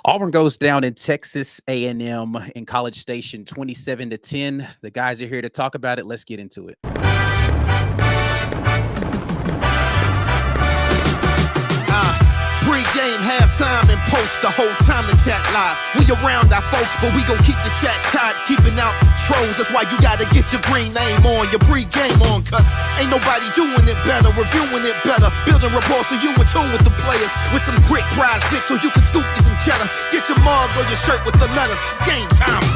Auburn goes down in Texas A&M in College Station 27-10. The guys are here to talk about it. Let's get into it. Pre-game, halftime, and post the whole time the chat live. We around our folks, but we gon' keep the chat tight, keeping out trolls. That's why you gotta get your green name on, your pre-game on, cause ain't nobody doing it better, reviewing it better, building rapport so you in tune with the players, with some grit, pride, stick, so you can scoop you some cheddar. Get your mug or your shirt with the letters. Game time.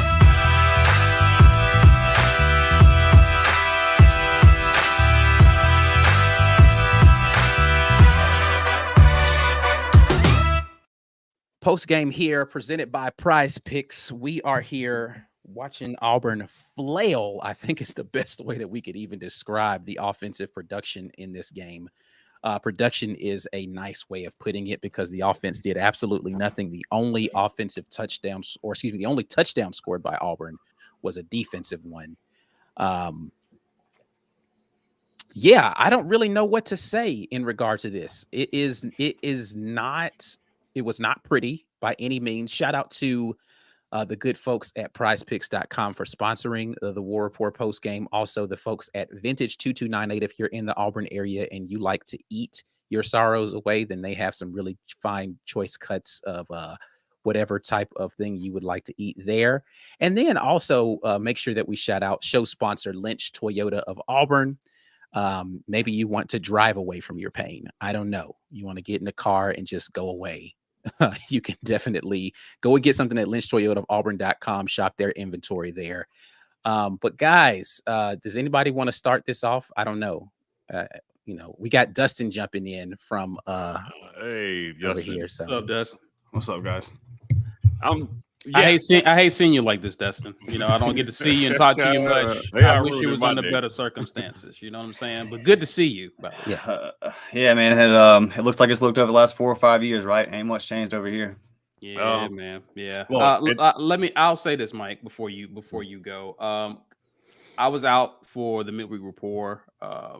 Post game here, presented by Prize Picks. We are here watching Auburn flail. I think it's the best way that we could even describe the offensive production in this game. Production is a nice way of putting it because the offense did absolutely nothing. The only offensive touchdown, or excuse me, the only touchdown scored by Auburn was a defensive one. Yeah, I don't really know what to say in regards to this. It was not pretty by any means. Shout out to the good folks at prizepicks.com for sponsoring the War Report post game. Also, the folks at Vintage 2298. If you're in the Auburn area and you like to eat your sorrows away, then they have some really fine choice cuts of whatever type of thing you would like to eat there. And then also make sure that we shout out show sponsor Lynch Toyota of Auburn. Maybe you want to drive away from your pain. I don't know. You want to get in the car and just go away. You can definitely go and get something at lynchtoyotaofauburn.com. Shop their inventory there. But guys, does anybody want to start this off? I don't know. We got Dustin jumping in from hey, over here. So what's up, Dustin? What's up, guys? I hate seeing you like this, Dustin. I don't get to see you and talk to you much. I wish it was under better circumstances. You know what I'm saying? But good to see you. Yeah, man. It looks like it's looked over the last 4 or 5 years, right? Ain't much changed over here. Yeah, man. Yeah. Well, I'll say this, Mike, before you go. I was out for the midweek report. I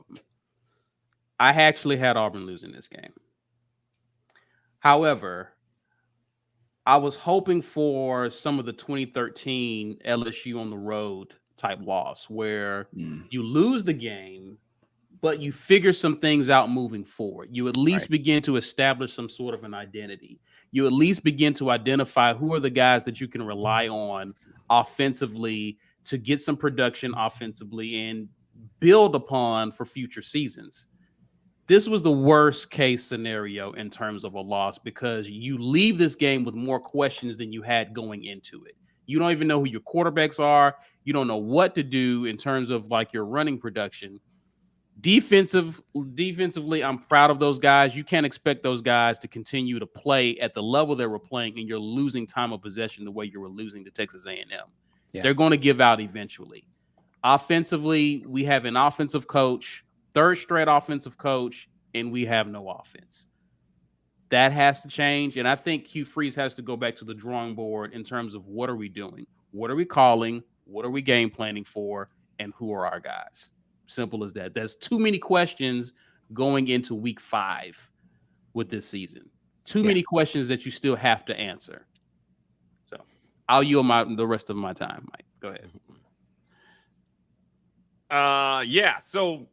actually had Auburn losing this game. However, I was hoping for some of the 2013 LSU on the road type loss where you lose the game, but you figure some things out moving forward. You at least begin to establish some sort of an identity. You at least begin to identify who are the guys that you can rely on offensively to get some production offensively and build upon for future seasons. This was the worst case scenario in terms of a loss because you leave this game with more questions than you had going into it. You don't even know who your quarterbacks are. You don't know what to do in terms of like your running production. Defensively, I'm proud of those guys. You can't expect those guys to continue to play at the level they were playing and you're losing time of possession the way you were losing to Texas A&M. Yeah. They're going to give out eventually. Offensively, we have an offensive coach, third straight offensive coach, and we have no offense. That has to change, and I think Hugh Freeze has to go back to the drawing board in terms of what are we doing? What are we calling? What are we game planning for? And who are our guys? Simple as that. There's too many questions going into week 5 with this season. Too many questions that you still have to answer. So I'll yield the rest of my time, Mike. Go ahead. So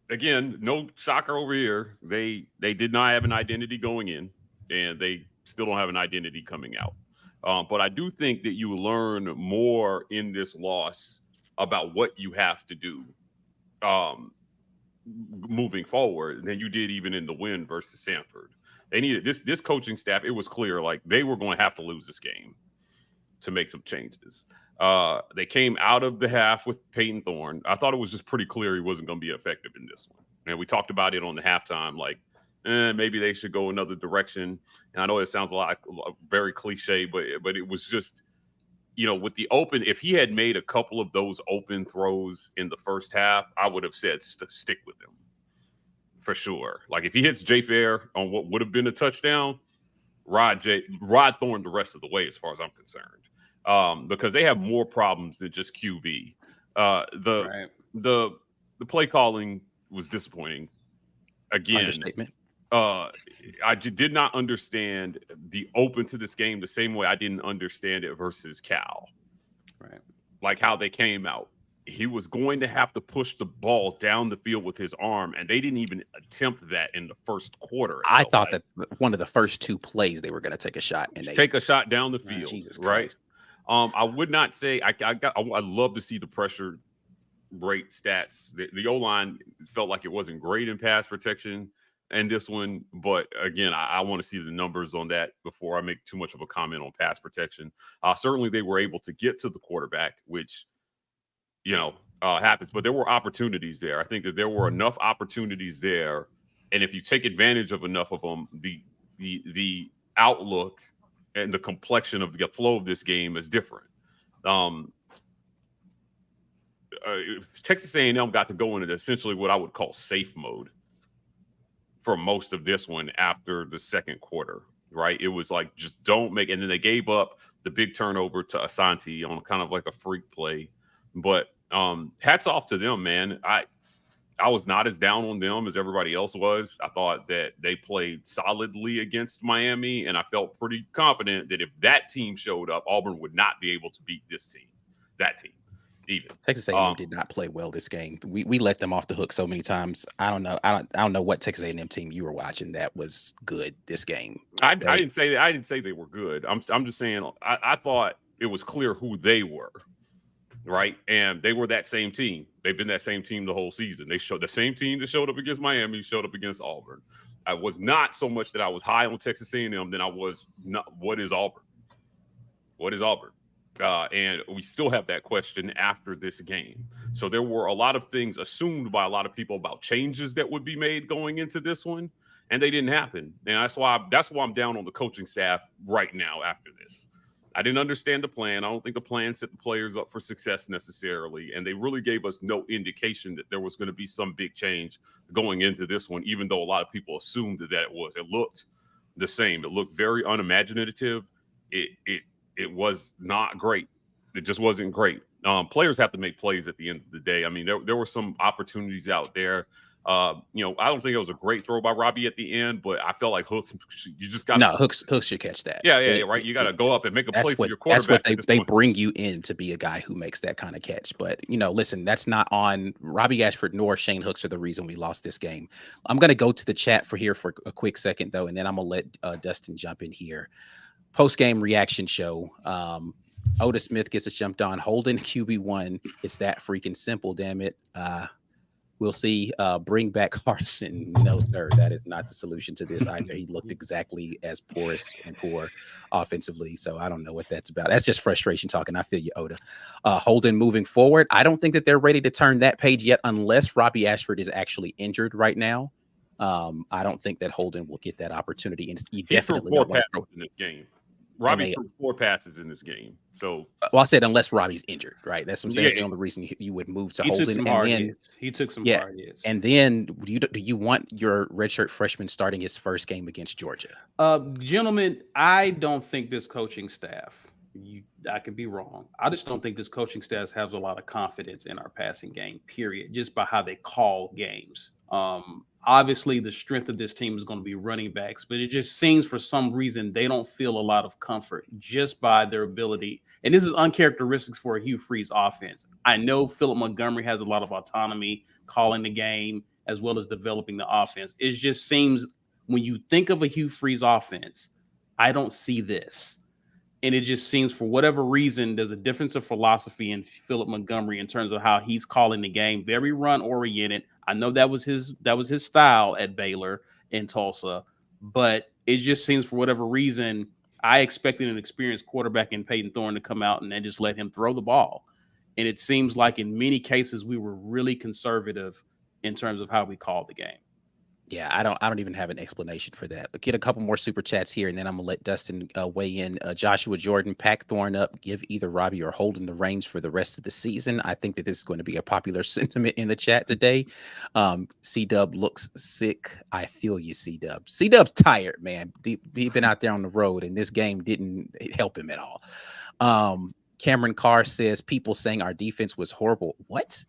again, no shocker over here. They did not have an identity going in, and they still don't have an identity coming out. But I do think that you learn more in this loss about what you have to do moving forward than you did even in the win versus Sanford. They needed this coaching staff. It was clear like they were going to have to lose this game to make some changes. They came out of the half with Peyton Thorne. I thought it was just pretty clear he wasn't going to be effective in this one. And we talked about it on the halftime, like maybe they should go another direction. And I know it sounds very cliche, but it was just, with the open, if he had made a couple of those open throws in the first half, I would have said stick with him for sure. Like if he hits Jay Fair on what would have been a touchdown, ride Thorne the rest of the way as far as I'm concerned. Because they have more problems than just QB. The play calling was disappointing. Again, I did not understand the open to this game the same way I didn't understand it versus Cal. Right. Like how they came out. He was going to have to push the ball down the field with his arm, and they didn't even attempt that in the first quarter. I thought that one of the first 2 plays they were going to take a shot and take a shot down the field. Jesus right? Christ. I would not say I love to see the pressure rate stats. The O-line felt like it wasn't great in pass protection and this one, but again, I want to see the numbers on that before I make too much of a comment on pass protection. Certainly they were able to get to the quarterback, which happens, but there were opportunities there. I think that there were enough opportunities there, and if you take advantage of enough of them, the outlook and the complexion of the flow of this game is different. Texas A&M got to go into essentially what I would call safe mode for most of this one after the second quarter, right? It was like, just don't make, and then they gave up the big turnover to Asante on kind of like a freak play. But hats off to them, man. I was not as down on them as everybody else was. I thought that they played solidly against Miami, and I felt pretty confident that if that team showed up, Auburn would not be able to beat this team, that team. Even Texas A&M did not play well this game. We let them off the hook so many times. I don't know. I don't know what Texas A&M team you were watching that was good this game. I didn't say that. I didn't say they were good. I'm just saying I thought it was clear who they were, right? And they were that same team. They've been that same team the whole season. They showed the same team that showed up against Miami showed up against Auburn. I was not so much that I was high on Texas A&M than I was not. What is Auburn? What is Auburn? And we still have that question after this game. So there were a lot of things assumed by a lot of people about changes that would be made going into this one, and they didn't happen. And that's why I'm down on the coaching staff right now after this. I didn't understand the plan. I don't think the plan set the players up for success necessarily, and they really gave us no indication that there was going to be some big change going into this one, even though a lot of people assumed that it was. It looked the same. It looked very unimaginative. It was not great. It just wasn't great. Players have to make plays at the end of the day. I mean, there were some opportunities out there. I don't think it was a great throw by Robbie at the end, but I felt like Hooks, you just got Hooks should catch that. Yeah, right. You got to go up and make a play for your quarterback. That's what they bring you in to be a guy who makes that kind of catch. But, listen, that's not on Robbie Ashford nor Shane Hooks are the reason we lost this game. I'm going to go to the chat for a quick second, though, and then I'm going to let Dustin jump in here. Post-game reaction show. Otis Smith gets us jumped on. Holden QB1. It's that freaking simple, damn it. We'll see. Bring back Carson. No, sir. That is not the solution to this either. He looked exactly as porous and poor offensively. So I don't know what that's about. That's just frustration talking. I feel you, Oda. Holden moving forward. I don't think that they're ready to turn that page yet unless Robbie Ashford is actually injured right now. I don't think that Holden will get that opportunity. And he definitely threw 4 passes in this game. Robbie threw 4 passes in this game. So, I said unless Robbie's injured, right? That's what I'm saying. That's the only reason you would move to Holden. He took some hard hits. And then, do you want your redshirt freshman starting his first game against Georgia? Gentlemen, I don't think this coaching staff. I could be wrong. I just don't think this coaching staff has a lot of confidence in our passing game. Period. Just by how they call games. Obviously, the strength of this team is going to be running backs, but it just seems for some reason they don't feel a lot of comfort just by their ability. And this is uncharacteristic for a Hugh Freeze offense. I know Philip Montgomery has a lot of autonomy calling the game as well as developing the offense. It just seems when you think of a Hugh Freeze offense, I don't see this. And it just seems for whatever reason, there's a difference of philosophy in Philip Montgomery in terms of how he's calling the game, very run oriented. I know that was his style at Baylor and Tulsa, but it just seems for whatever reason, I expected an experienced quarterback in Peyton Thorne to come out and then just let him throw the ball. And it seems like in many cases, we were really conservative in terms of how we called the game. Yeah, I don't even have an explanation for that. But get a couple more super chats here, and then I'm gonna let Dustin weigh in. Joshua Jordan, pack Thorne up, give either Robbie or Holden the reins for the rest of the season. I think that this is going to be a popular sentiment in the chat today. C-Dub looks sick. I feel you, C-Dub. C-Dub's tired, man. He's been out there on the road, and this game didn't help him at all. Cameron Carr says people saying our defense was horrible. What?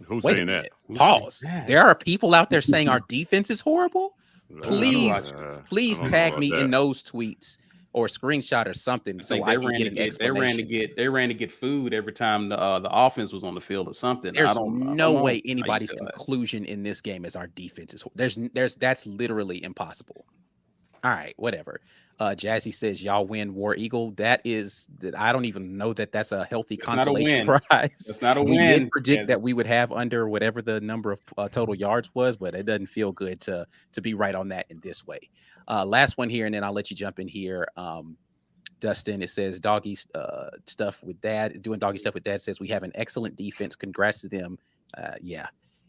Who's saying that? Pause. There are people out there saying our defense is horrible. Please I don't know tag about me in that. those tweets or screenshot or something so I can get an explanation. They ran to get food every time the offense was on the field or something. There's I no don't know way how you anybody's say that. conclusion in this game is our defense is that's literally impossible. All right, whatever. Jazzy says y'all win War Eagle. That I don't even know that that's a healthy That's not a consolation win. prize. That's not a We win. did predict Yes. that we would have under whatever the number of total yards was, but it doesn't feel good to be right on that in this way. Last one here, and then I'll let you jump in here. Dustin, it says doggy stuff with dad. Doing doggy stuff with dad says we have an excellent defense. Congrats to them. Yeah.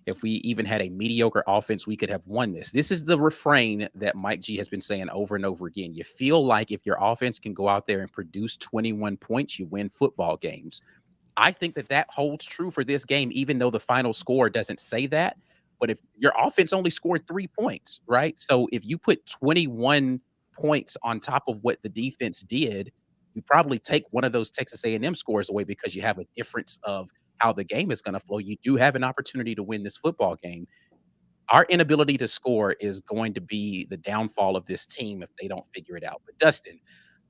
If we even had a mediocre offense, we could have won this. This is the refrain that Mike G has been saying over and over again. You feel like if your offense can go out there and produce 21 points, you win football games. I think that holds true for this game, even though the final score doesn't say that. But if your offense only scored 3 points, right? So if you put 21 points on top of what the defense did, you probably take one of those Texas A&M scores away because you have a difference of how the game is going to flow. You do have an opportunity to win this football game. Our inability to score is going to be the downfall of this team if they don't figure it out. But Dustin,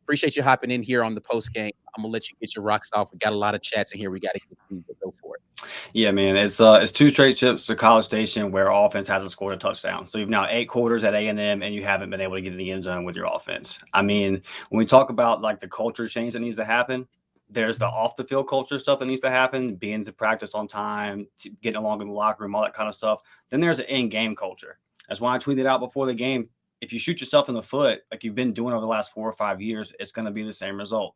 appreciate you hopping in here on the post game. I'm gonna let you get your rocks off. We got a lot of chats in here. We got to get through, but go for it. Yeah, man. It's 2 straight trips to College Station where offense hasn't scored a touchdown. So you've now 8 quarters at A&M and you haven't been able to get in the end zone with your offense. I mean, when we talk about like the culture change that needs to happen, there's the off the field culture stuff that needs to happen, being to practice on time, getting along in the locker room, all that kind of stuff. Then there's an in-game culture. That's why I tweeted out before the game. If you shoot yourself in the foot, like you've been doing over the last 4 or 5 years, it's going to be the same result.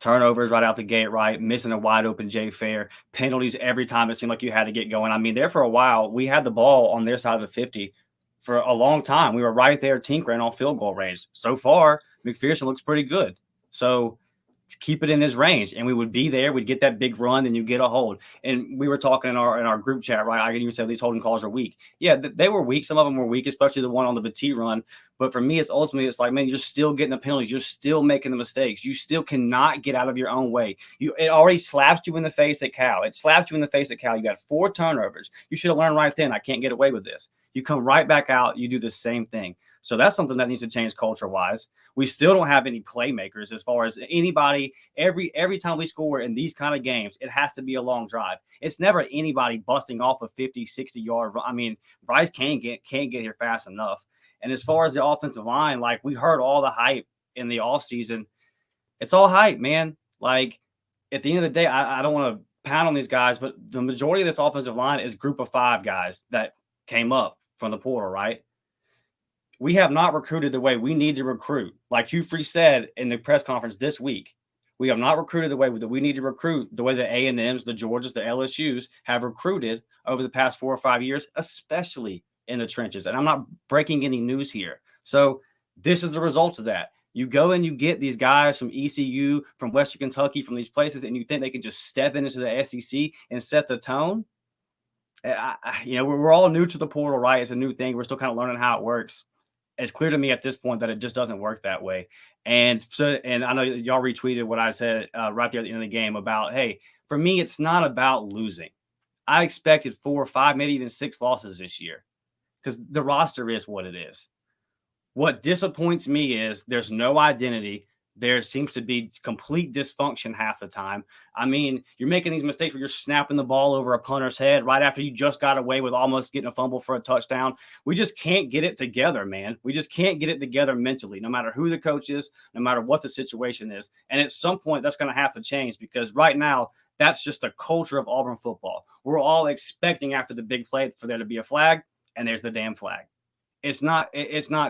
Turnovers right out the gate, right? Missing a wide open Jay Fair, penalties every time it seemed like you had to get going. I mean, there for a while, we had the ball on their side of the 50 for a long time. We were right there tinkering on field goal range. So far, McPherson looks pretty good. So keep it in his range, and we would be there. We'd get that big run, then you get a hold. And we were talking in our group chat, right? I can even say these holding calls are weak. Yeah, they were weak. Some of them were weak, especially the one on the Petit run. But for me, it's like, man, you're still getting the penalties. You're still making the mistakes. You still cannot get out of your own way. It already slapped you in the face at Cal. It slapped you in the face at Cal. You got 4 turnovers. You should have learned right then, I can't get away with this. You come right back out. You do the same thing. So that's something that needs to change culture-wise. We still don't have any playmakers as far as anybody. Every time we score in these kind of games, it has to be a long drive. It's never anybody busting off a 50, 60-yard run. I mean, Bryce can't get here fast enough. And as far as the offensive line, like we heard all the hype in the offseason. It's all hype, man. Like at the end of the day, I don't want to pound on these guys, but the majority of this offensive line is group of 5 guys that came up from the portal, right? We have not recruited the way we need to recruit. Like Hugh Freeze said in the press conference this week, we have not recruited the way that we need to recruit, the way the A&Ms, the Georgias, the LSUs have recruited over the past 4 or 5 years, especially in the trenches. And I'm not breaking any news here. So this is the result of that. You go and you get these guys from ECU, from Western Kentucky, from these places, and you think they can just step into the SEC and set the tone. We're all new to the portal, right? It's a new thing. We're still kind of learning how it works. It's clear to me at this point that it just doesn't work that way. And I know y'all retweeted what I said right there at the end of the game about, hey, for me, it's not about losing. I expected 4 or 5, maybe even 6 losses this year because the roster is what it is. What disappoints me is there's no identity. There seems to be complete dysfunction half the time. I mean, you're making these mistakes where you're snapping the ball over a punter's head right after you just got away with almost getting a fumble for a touchdown. We just can't get it together, man. We just can't get it together mentally, no matter who the coach is, no matter what the situation is. And at some point, that's going to have to change because right now, that's just the culture of Auburn football. We're all expecting after the big play for there to be a flag, and there's the damn flag. It's not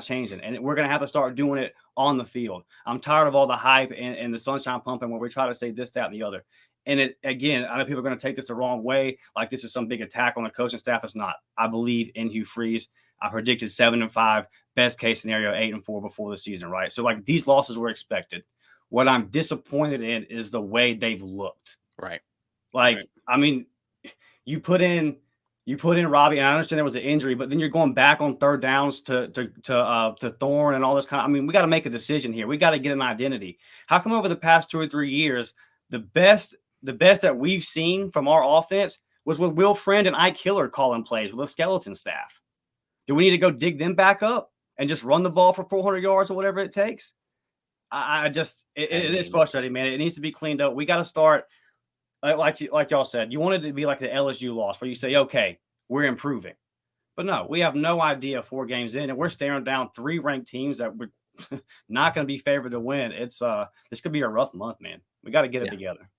changing, and we're going to have to start doing it on the field. I'm tired of all the hype and the sunshine pumping where we try to say this, that, and the other. And again, I know people are going to take this the wrong way, like this is some big attack on the coaching staff. It's not. I believe in Hugh Freeze. I predicted 7-5, best case scenario 8-4 before the season, right? So like these losses were expected. What I'm disappointed in is the way they've looked. Right. Like, right. I mean, you put in Robbie, and I understand there was an injury, but then you're going back on 3rd downs to Thorne and all this kind of. I mean, we got to make a decision here. We got to get an identity. How come over the past 2 or 3 years, the best that we've seen from our offense was with Will Friend and Ike Hiller calling plays with a skeleton staff? Do we need to go dig them back up? and just run the ball for 400 yards or whatever it takes. It is frustrating, man. It needs to be cleaned up. We got to start like y'all said. You wanted it to be like the LSU loss, where you say, okay, we're improving, but no, we have no idea 4 games in, and we're staring down 3 ranked teams that we're not going to be favored to win. It's this could be a rough month, man. We got to get it together.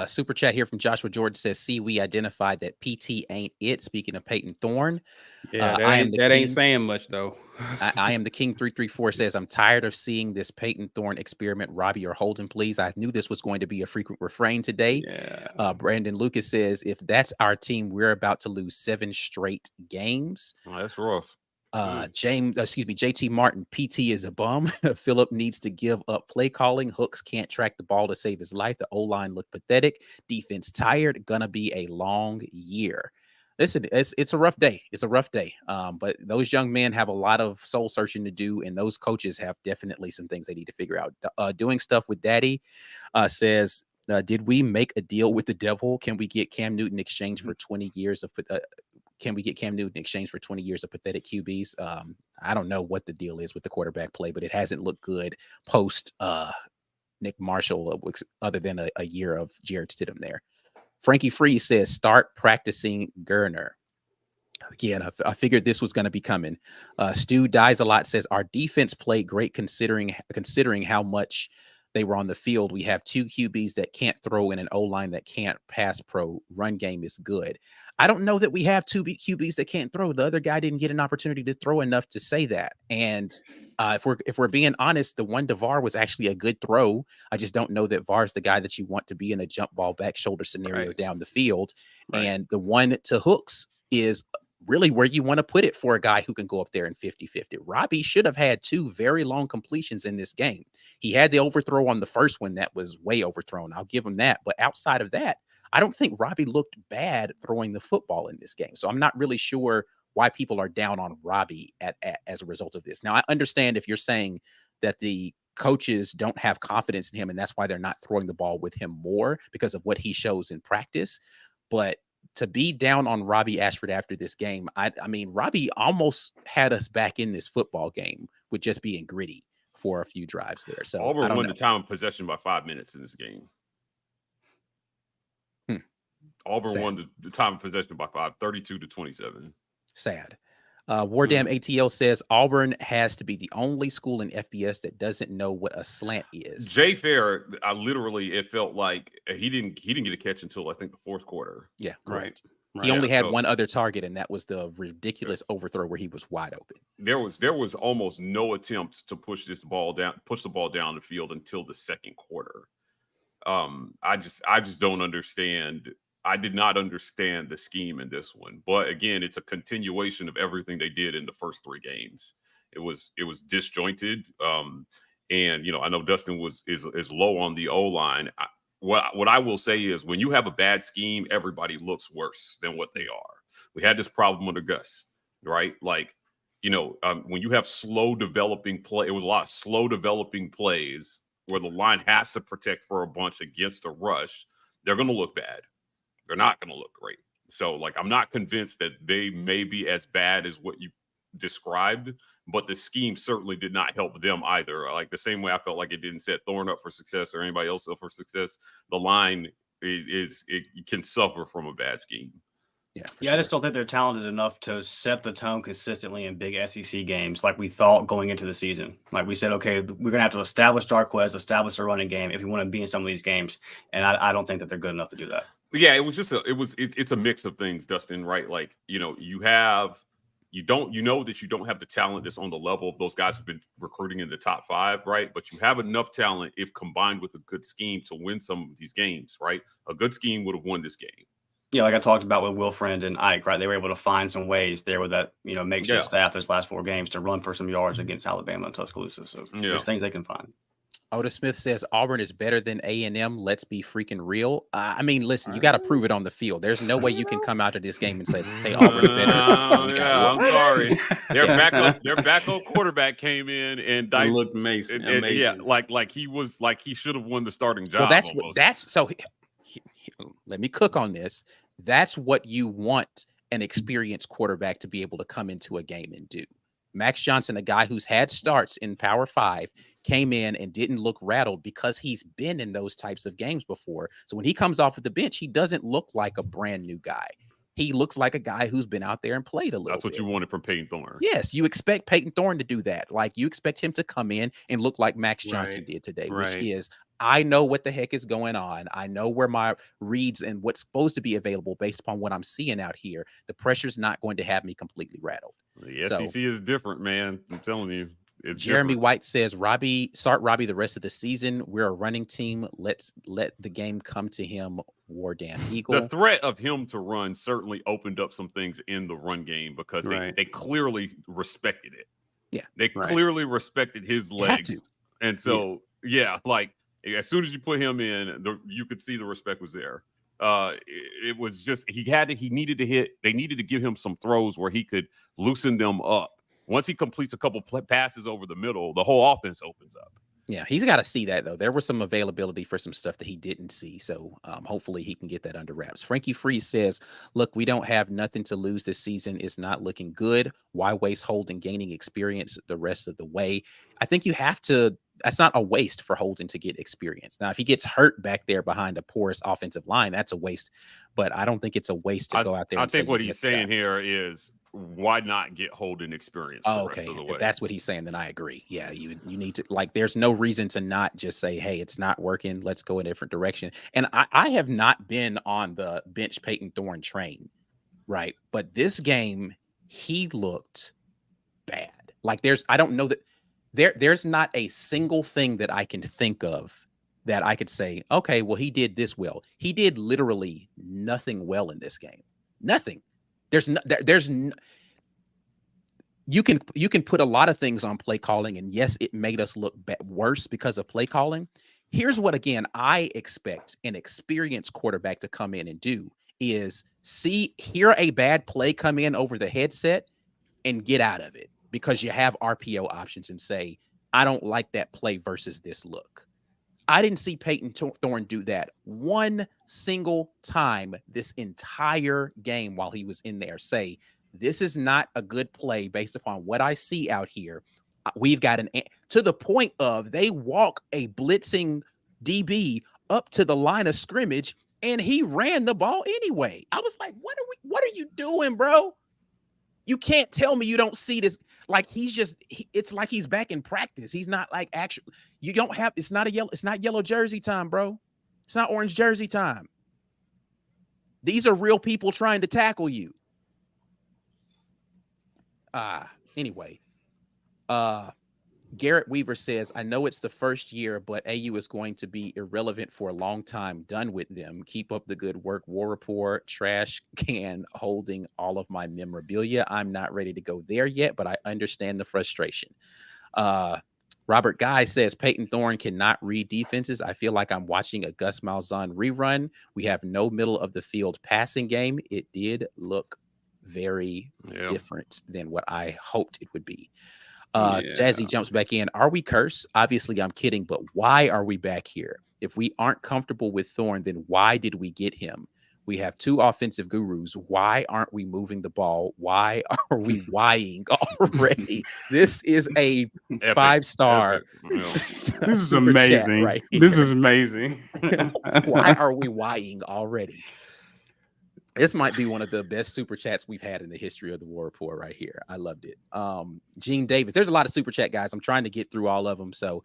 Super chat here from Joshua Jordan says, see, we identified that PT ain't it. Speaking of Peyton Thorne. Yeah, that ain't saying much, though. I am the King 334 says, I'm tired of seeing this Peyton Thorne experiment. Robbie or Holden, please. I knew this was going to be a frequent refrain today. Yeah. Brandon Lucas says, if that's our team, we're about to lose 7 straight games. Oh, that's rough. JT Martin, PT is a bum. Phillip needs to give up play calling. Hooks can't track the ball to save his life. The O-line looked pathetic. Defense tired. Gonna be a long year. Listen, it's a rough day. It's a rough day. But those young men have a lot of soul searching to do, and those coaches have definitely some things they need to figure out. Doing stuff with Daddy says, did we make a deal with the devil? Can we get Cam Newton in exchange for 20 years of Can we get Cam Newton in exchange for 20 years of pathetic QBs? I don't know what the deal is with the quarterback play, but it hasn't looked good post Nick Marshall, other than a year of Jared Stidham there. Frankie Free says, start practicing Gurner. Again, I figured this was going to be coming. Stu Dies a Lot says, our defense played great considering how much they were on the field. We have 2 QBs that can't throw in an O-line that can't pass pro. Run game is good. I don't know that we have 2 QBs that can't throw. The other guy didn't get an opportunity to throw enough to say that. And if we're being honest, the one to VAR was actually a good throw. I just don't know that VAR is the guy that you want to be in a jump ball back shoulder scenario down the field. Right. And the one to Hooks is really where you want to put it for a guy who can go up there in 50-50. Robbie should have had 2 very long completions in this game. He had the overthrow on the first one that was way overthrown. I'll give him that. But outside of that, I don't think Robbie looked bad throwing the football in this game. So I'm not really sure why people are down on Robbie as a result of this. Now, I understand if you're saying that the coaches don't have confidence in him, and that's why they're not throwing the ball with him more because of what he shows in practice. But to be down on Robbie Ashford after this game, I mean, Robbie almost had us back in this football game with just being gritty for a few drives there. So Auburn won the time of possession by 5 minutes in this game. Auburn won the time of possession by 32-27. Sad. Wardam ATL says Auburn has to be the only school in FBS that doesn't know what a slant is. Jay Fair, it felt like he didn't get a catch until I think the 4th quarter. Yeah, correct. He only had one other target, and that was the ridiculous overthrow where he was wide open. There was almost no attempt to push the ball down the field until the 2nd quarter. I just don't understand. I did not understand the scheme in this one, but again, it's a continuation of everything they did in the first 3 games. It was disjointed, and I know Dustin is low on the O-line. What I will say is, when you have a bad scheme, everybody looks worse than what they are. We had this problem under Gus, right? Like, when you have slow developing play, it was a lot of slow developing plays where the line has to protect for a bunch against a rush. They're going to look bad. They're not going to look great. So, I'm not convinced that they may be as bad as what you described, but the scheme certainly did not help them either. Like the same way I felt like it didn't set Thorne up for success or anybody else up for success. The line it can suffer from a bad scheme. Yeah, sure. I just don't think they're talented enough to set the tone consistently in big SEC games like we thought going into the season. Like we said, okay, we're going to have to establish Darquez, establish a running game if we want to be in some of these games. And I don't think that they're good enough to do that. Yeah, it's a mix of things, Dustin, right? Like, you know that you don't have the talent that's on the level of those guys who've been recruiting in the top 5, right? But you have enough talent if combined with a good scheme to win some of these games, right? A good scheme would have won this game. Yeah, like I talked about with Wilfriend and Ike, right? They were able to find some ways there with that, makeshift staff this last 4 games to run for some yards against Alabama and Tuscaloosa. So there's things they can find. Otis Smith says Auburn is better than A&M. Let's be freaking real. I mean, listen, you got to prove it on the field. There's no way you can come out of this game and say Auburn is better. I'm sorry. Their backup quarterback came in and Dice looked amazing. Yeah, like he should have won the starting job. Well, that's so. Let me cook on this. That's what you want an experienced quarterback to be able to come into a game and do. Max Johnson, a guy who's had starts in Power 5, came in and didn't look rattled because he's been in those types of games before. So when he comes off of the bench, he doesn't look like a brand new guy. He looks like a guy who's been out there and played a little bit. That's what you wanted from Peyton Thorne. Yes, you expect Peyton Thorne to do that. Like, you expect him to come in and look like Max Johnson did today, which is, I know what the heck is going on. I know where my reads and what's supposed to be available based upon what I'm seeing out here. The pressure's not going to have me completely rattled. The SEC is different, man. I'm telling you. It's Jeremy different. White says, start Robbie the rest of the season. We're a running team. Let's let the game come to him. War damn Eagle. The threat of him to run certainly opened up some things in the run game because they clearly respected it. Yeah. They clearly respected his legs. And so, like as soon as you put him in, you could see the respect was there. It was just they needed to give him some throws where he could loosen them up. Once he completes a couple passes over the middle, the whole offense opens up. Yeah, he's got to see that, though. There was some availability for some stuff that he didn't see. So hopefully he can get that under wraps. Frankie Freeze says, look, we don't have nothing to lose this season. It's not looking good. Why waste Holden gaining experience the rest of the way? I think you have to. That's not a waste for Holden to get experience. Now, if he gets hurt back there behind a porous offensive line, that's a waste. But I don't think it's a waste to go out there. I think what he's saying here is, why not get Holden experience the rest of the way? If that's what he's saying, then I agree. Yeah, you need to, like, there's no reason to not just say, hey, it's not working. Let's go in a different direction. And I have not been on the bench Peyton Thorne train, right? But this game, he looked bad. Like, I don't know that there's not a single thing that I can think of that I could say, okay, well, he did this well. He did literally nothing well in this game. Nothing. You can put a lot of things on play calling, and yes, it made us look worse because of play calling. Here's what, again, I expect an experienced quarterback to come in and do is hear a bad play come in over the headset and get out of it because you have RPO options and say, I don't like that play versus this look. I didn't see Peyton Thorne do that one single time this entire game while he was in there. Say, this is not a good play based upon what I see out here. We've got to the point of they walk a blitzing DB up to the line of scrimmage and he ran the ball anyway. I was like, what are you doing, bro? You can't tell me you don't see this. Like, it's like he's back in practice. He's not like actual. It's not yellow jersey time, bro. It's not orange jersey time. These are real people trying to tackle you. Anyway, Garrett Weaver says, I know it's the first year, but AU is going to be irrelevant for a long time. Done with them. Keep up the good work. War Report, trash can holding all of my memorabilia. I'm not ready to go there yet, but I understand the frustration. Robert Guy says, Peyton Thorne cannot read defenses. I feel like I'm watching a Gus Malzahn rerun. We have no middle of the field passing game. It did look very different than what I hoped it would be. Jazzy jumps back in. Are we cursed? Obviously, I'm kidding, but why are we back here? If we aren't comfortable with Thorne, then why did we get him? We have two offensive gurus. Why aren't we moving the ball? Why are we whying already? This is a 5-star. This is amazing. Right here. This is amazing. Why are we whying already? This might be one of the best super chats we've had in the history of the War Report right here. I loved it. Gene Davis, there's a lot of super chat, guys. I'm trying to get through all of them. So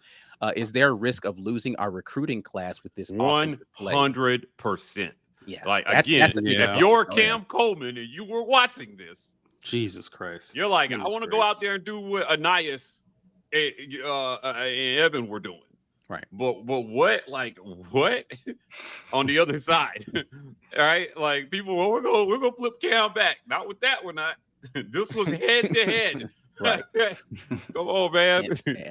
is there a risk of losing our recruiting class with this 100%? Yeah. Like, again, if you're Cam Coleman and you were watching this, Jesus Christ, you're like, I want to go out there and do what Anais and Evan were doing. Right. But what on the other side? All right. Like, people, we're gonna flip Cam back. Not with that, we're not. This was head to head. Right. Come on, man.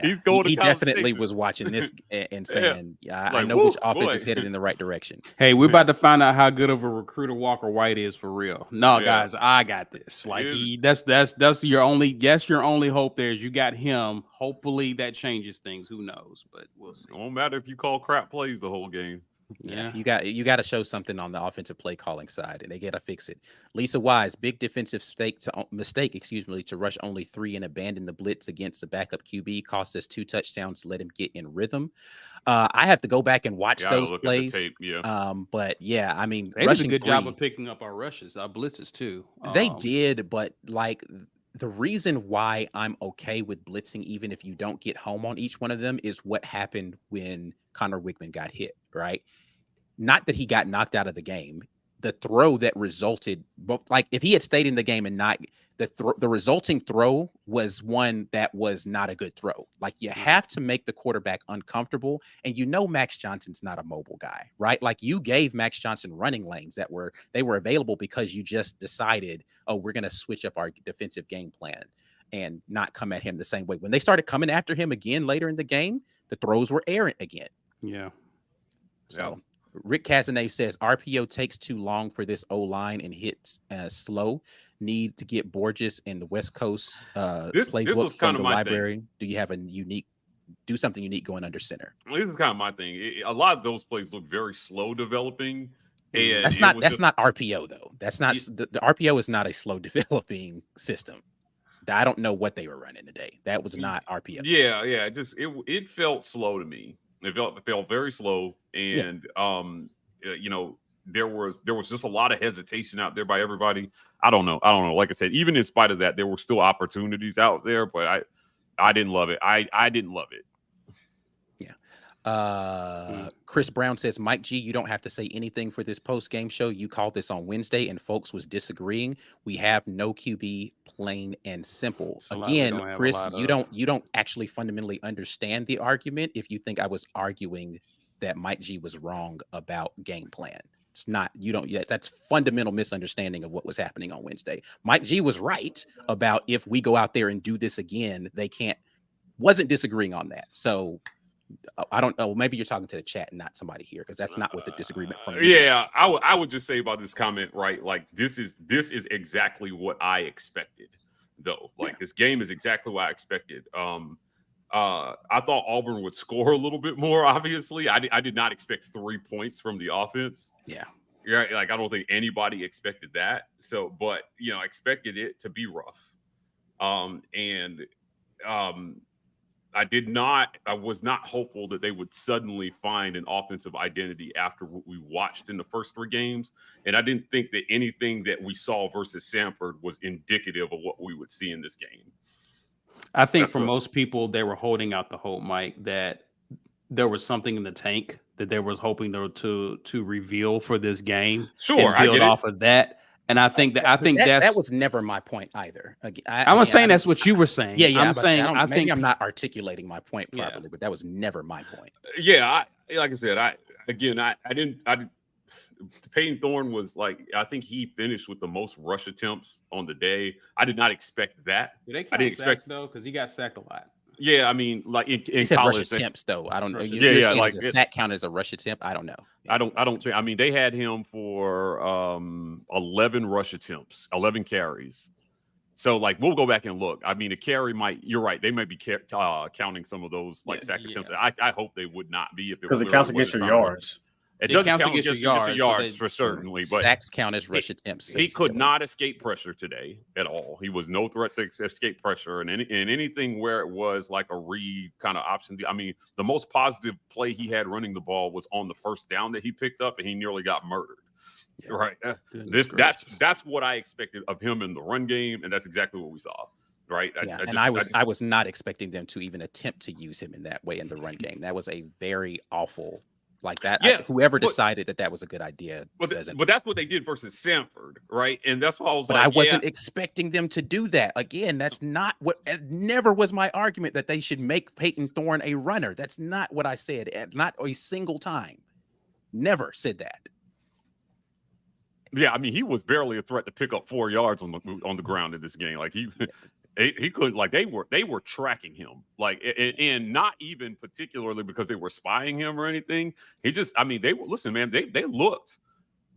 He's going. He definitely was watching this and saying, I know which offense is headed in the right direction. Hey, we're about to find out how good of a recruiter Walker White is for real. No, guys, I got this. Like, that's your only hope there is you got him. Hopefully that changes things. Who knows? But we'll see. It won't matter if you call crap plays the whole game. Yeah, you got to show something on the offensive play calling side, and they got to fix it. Lisa Wise, big defensive mistake, to rush only 3 and abandon the blitz against a backup QB, cost us 2 touchdowns to let him get in rhythm. I have to go back and watch those look plays. at the tape, But yeah, I mean, they did a good job of picking up our rushes, our blitzes too. They did, but like the reason why I'm okay with blitzing, even if you don't get home on each one of them, is what happened when Connor Wigman got hit, right? Not that he got knocked out of the game. The throw that resulted, like if he had stayed in the game and not the resulting throw was one that was not a good throw. Like you have to make the quarterback uncomfortable, and Max Johnson's not a mobile guy, right? Like you gave Max Johnson running lanes that were available because you just decided, oh, we're going to switch up our defensive game plan and not come at him the same way. When they started coming after him again later in the game, the throws were errant again. Yeah. So. Rick Casanave says RPO takes too long for this O-line and hits slow. Need to get Borges in the West Coast playbook from the library. Thing. Do you have do something unique going under center? Well, this is kind of my thing. A lot of those plays look very slow developing. And that's not RPO though. That's not the RPO is not a slow developing system. I don't know what they were running today. That was not RPO. Yeah. It felt slow to me. It felt very slow, and there was just a lot of hesitation out there by everybody. I don't know. Like I said, even in spite of that, there were still opportunities out there, but I didn't love it. I didn't love it. Yeah. Chris Brown says, Mike G, you don't have to say anything for this post-game show. You called this on Wednesday and folks was disagreeing. We have no QB, plain and simple. Again, Chris, you don't actually fundamentally understand the argument if you think I was arguing that Mike G was wrong about game plan. It's not, that's fundamental misunderstanding of what was happening on Wednesday. Mike G was right about if we go out there and do this again, wasn't disagreeing on that. So I don't know. Maybe you're talking to the chat and not somebody here, because that's not what the disagreement from. I would just say about this comment, right? Like this is exactly what I expected, though. Like this game is exactly what I expected. I thought Auburn would score a little bit more. Obviously, I did not expect 3 points from the offense. Yeah. Like I don't think anybody expected that. So, but I expected it to be rough. I was not hopeful that they would suddenly find an offensive identity after what we watched in the first 3 games. And I didn't think that anything that we saw versus Samford was indicative of what we would see in this game. I think for most people, they were holding out the hope, Mike, that there was something in the tank that they was hoping to reveal for this game. Sure, and build off of that. And I think that was never my point either. I was saying that's what you were saying. Yeah. I'm saying I think I'm not articulating my point properly, but that was never my point. Yeah, like I said, Peyton Thorne was like, I think he finished with the most rush attempts on the day. I did not expect that. I didn't expect though, because he got sacked a lot. Yeah, I mean, like in college, rush attempts though. I don't know. Like a sack count as a rush attempt. I don't know. I don't. I mean, they had him for 11 rush attempts, 11 carries. So, like, we'll go back and look. I mean, a carry might. You're right. They might be counting some of those sack attempts. I hope they would not be, if because it counts against your yards. It doesn't count against your yards for certainly, but sacks count as rush attempts. He could not escape pressure today at all. He was no threat to escape pressure, and anything where it was like a read kind of option. I mean, the most positive play he had running the ball was on the first down that he picked up, and he nearly got murdered. Yeah. Right. That's what I expected of him in the run game, and that's exactly what we saw. Right. I was not expecting them to even attempt to use him in that way in the run game. That was a very awful. Like that, whoever decided that was a good idea. But that's what they did versus Samford, right? And that's why I was but I wasn't expecting them to do that. Again, that's not what. It never was my argument that they should make Peyton Thorne a runner. That's not what I said. Not a single time. Never said that. Yeah, I mean, he was barely a threat to pick up 4 yards on the ground in this game. Like he couldn't. Like they were tracking him. Like and not even particularly because they were spying him or anything. He just. I mean, listen, man. They looked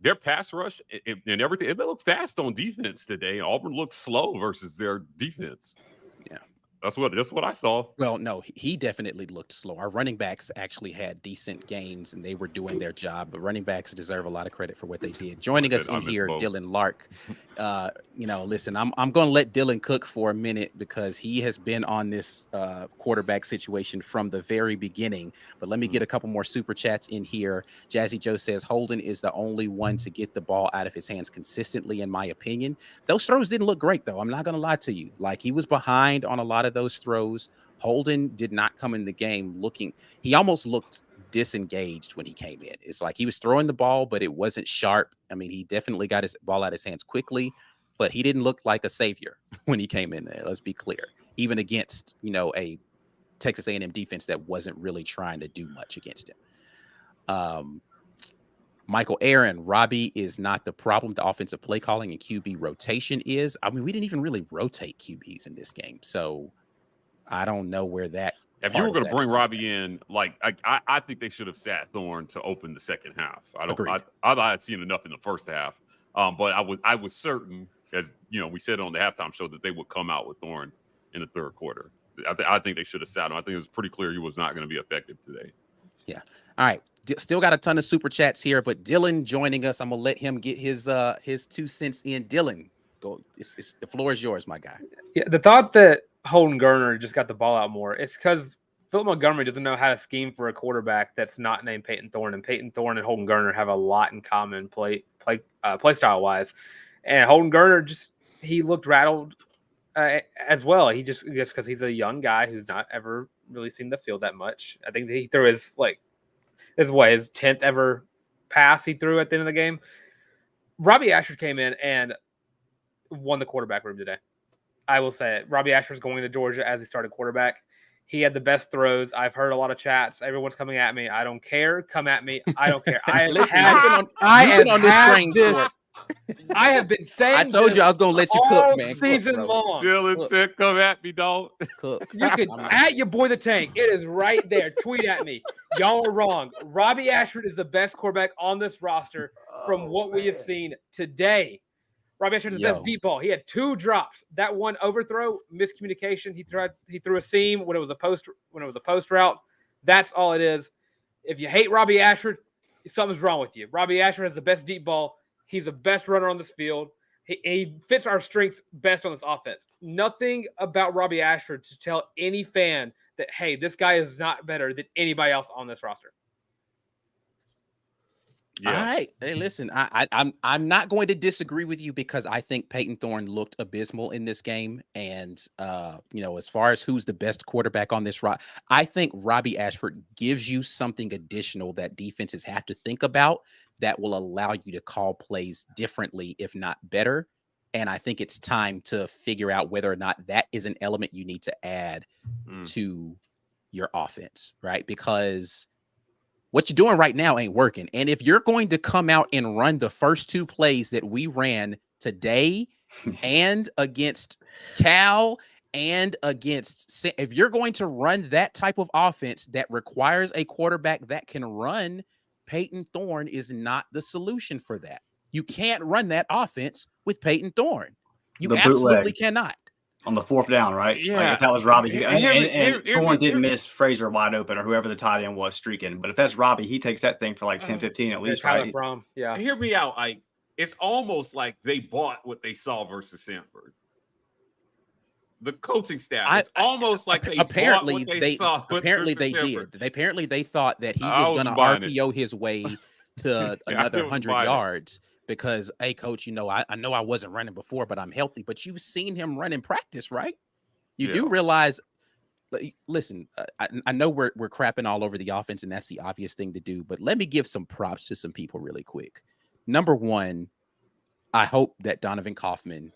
their pass rush and everything. They looked fast on defense today. Auburn looked slow versus their defense. Yeah. That's what I saw. Well, no, he definitely looked slow. Our running backs actually had decent gains and they were doing their job, but running backs deserve a lot of credit for what they did. Joining us in here, Dylan Lark. Listen, I'm going to let Dylan cook for a minute because he has been on this quarterback situation from the very beginning. But let me get a couple more super chats in here. Jazzy Joe says Holden is the only one to get the ball out of his hands consistently, in my opinion. Those throws didn't look great, though. I'm not going to lie to you. Like, he was behind on a lot of those throws. Holden did not come in the game he almost looked disengaged when he came in. It's like he was throwing the ball, but it wasn't sharp. I mean, he definitely got his ball out of his hands quickly, but he didn't look like a savior when he came in there. Let's be clear. Even against, a Texas A&M defense that wasn't really trying to do much against him. Michael Aaron, Robbie is not the problem. The offensive play calling and QB rotation is. I mean, we didn't even really rotate QBs in this game. So I don't know where that. If you were going to bring Robbie in, like I think they should have sat Thorne to open the second half. I thought I'd seen enough in the first half, but I was certain, as we said on the halftime show, that they would come out with Thorne in the third quarter. I think they should have sat him. I think it was pretty clear he was not going to be effective today. Yeah. All right. Still got a ton of super chats here, but Dylan joining us. I'm gonna let him get his 2 cents in. Dylan, go. The floor is yours, my guy. Yeah, the thought that Holden Geriner just got the ball out more, it's because Philip Montgomery doesn't know how to scheme for a quarterback that's not named Peyton Thorne, and Peyton Thorne and Holden Geriner have a lot in common play style wise. And Holden Geriner he looked rattled as well. He just because he's a young guy who's not ever really seen the field that much. I think he threw his 10th ever pass he threw at the end of the game. Robbie Ashford came in and won the quarterback room today. I will say it. Robbie Ashford's going to Georgia as he started quarterback. He had the best throws. I've heard a lot of chats. Everyone's coming at me. I don't care. Come at me. I don't care. You've been on this train for. I have been saying. I told you I was going to let you cook, man. Season long. Dylan said, "Come at me, dog." Cook. You can at your boy the Tank. It is right there. Tweet at me. Y'all are wrong. Robbie Ashford is the best quarterback on this roster from what we have seen today. Robbie Ashford is the best deep ball. He had 2 drops. That one overthrow, miscommunication. He threw a seam when it was a post route. That's all it is. If you hate Robbie Ashford, something's wrong with you. Robbie Ashford has the best deep ball. He's the best runner on this field. He fits our strengths best on this offense. Nothing about Robbie Ashford to tell any fan that, hey, this guy is not better than anybody else on this roster. Yeah. All right. Hey, listen, I'm not going to disagree with you because I think Peyton Thorne looked abysmal in this game. And, as far as who's the best quarterback on this roster, I think Robbie Ashford gives you something additional that defenses have to think about that will allow you to call plays differently, if not better. And I think it's time to figure out whether or not that is an element you need to add to your offense, right? Because what you're doing right now ain't working. And if you're going to come out and run the first 2 plays that we ran today and against Cal and against, if you're going to run that type of offense that requires a quarterback that can run, Peyton Thorne is not the solution for that. You can't run that offense with Peyton Thorne. You absolutely cannot. On the 4th down, right? Yeah. Like if that was Robbie, and Thorne didn't miss Frazier wide open or whoever the tight end was streaking. But if that's Robbie, he takes that thing for like 10, 15 at least. Right? Yeah. Hear me out. Like, it's almost like they bought what they saw versus Samford. The coaching staff. It's almost like they apparently bought what they saw. Apparently they did. Apparently they thought that he was going to RPO his way to another 100 yards. Because, hey, coach, I know I wasn't running before, but I'm healthy. But you've seen him run in practice, right? You do realize, listen, I know we're crapping all over the offense, and that's the obvious thing to do. But let me give some props to some people really quick. Number one, I hope that Donovan Kaufman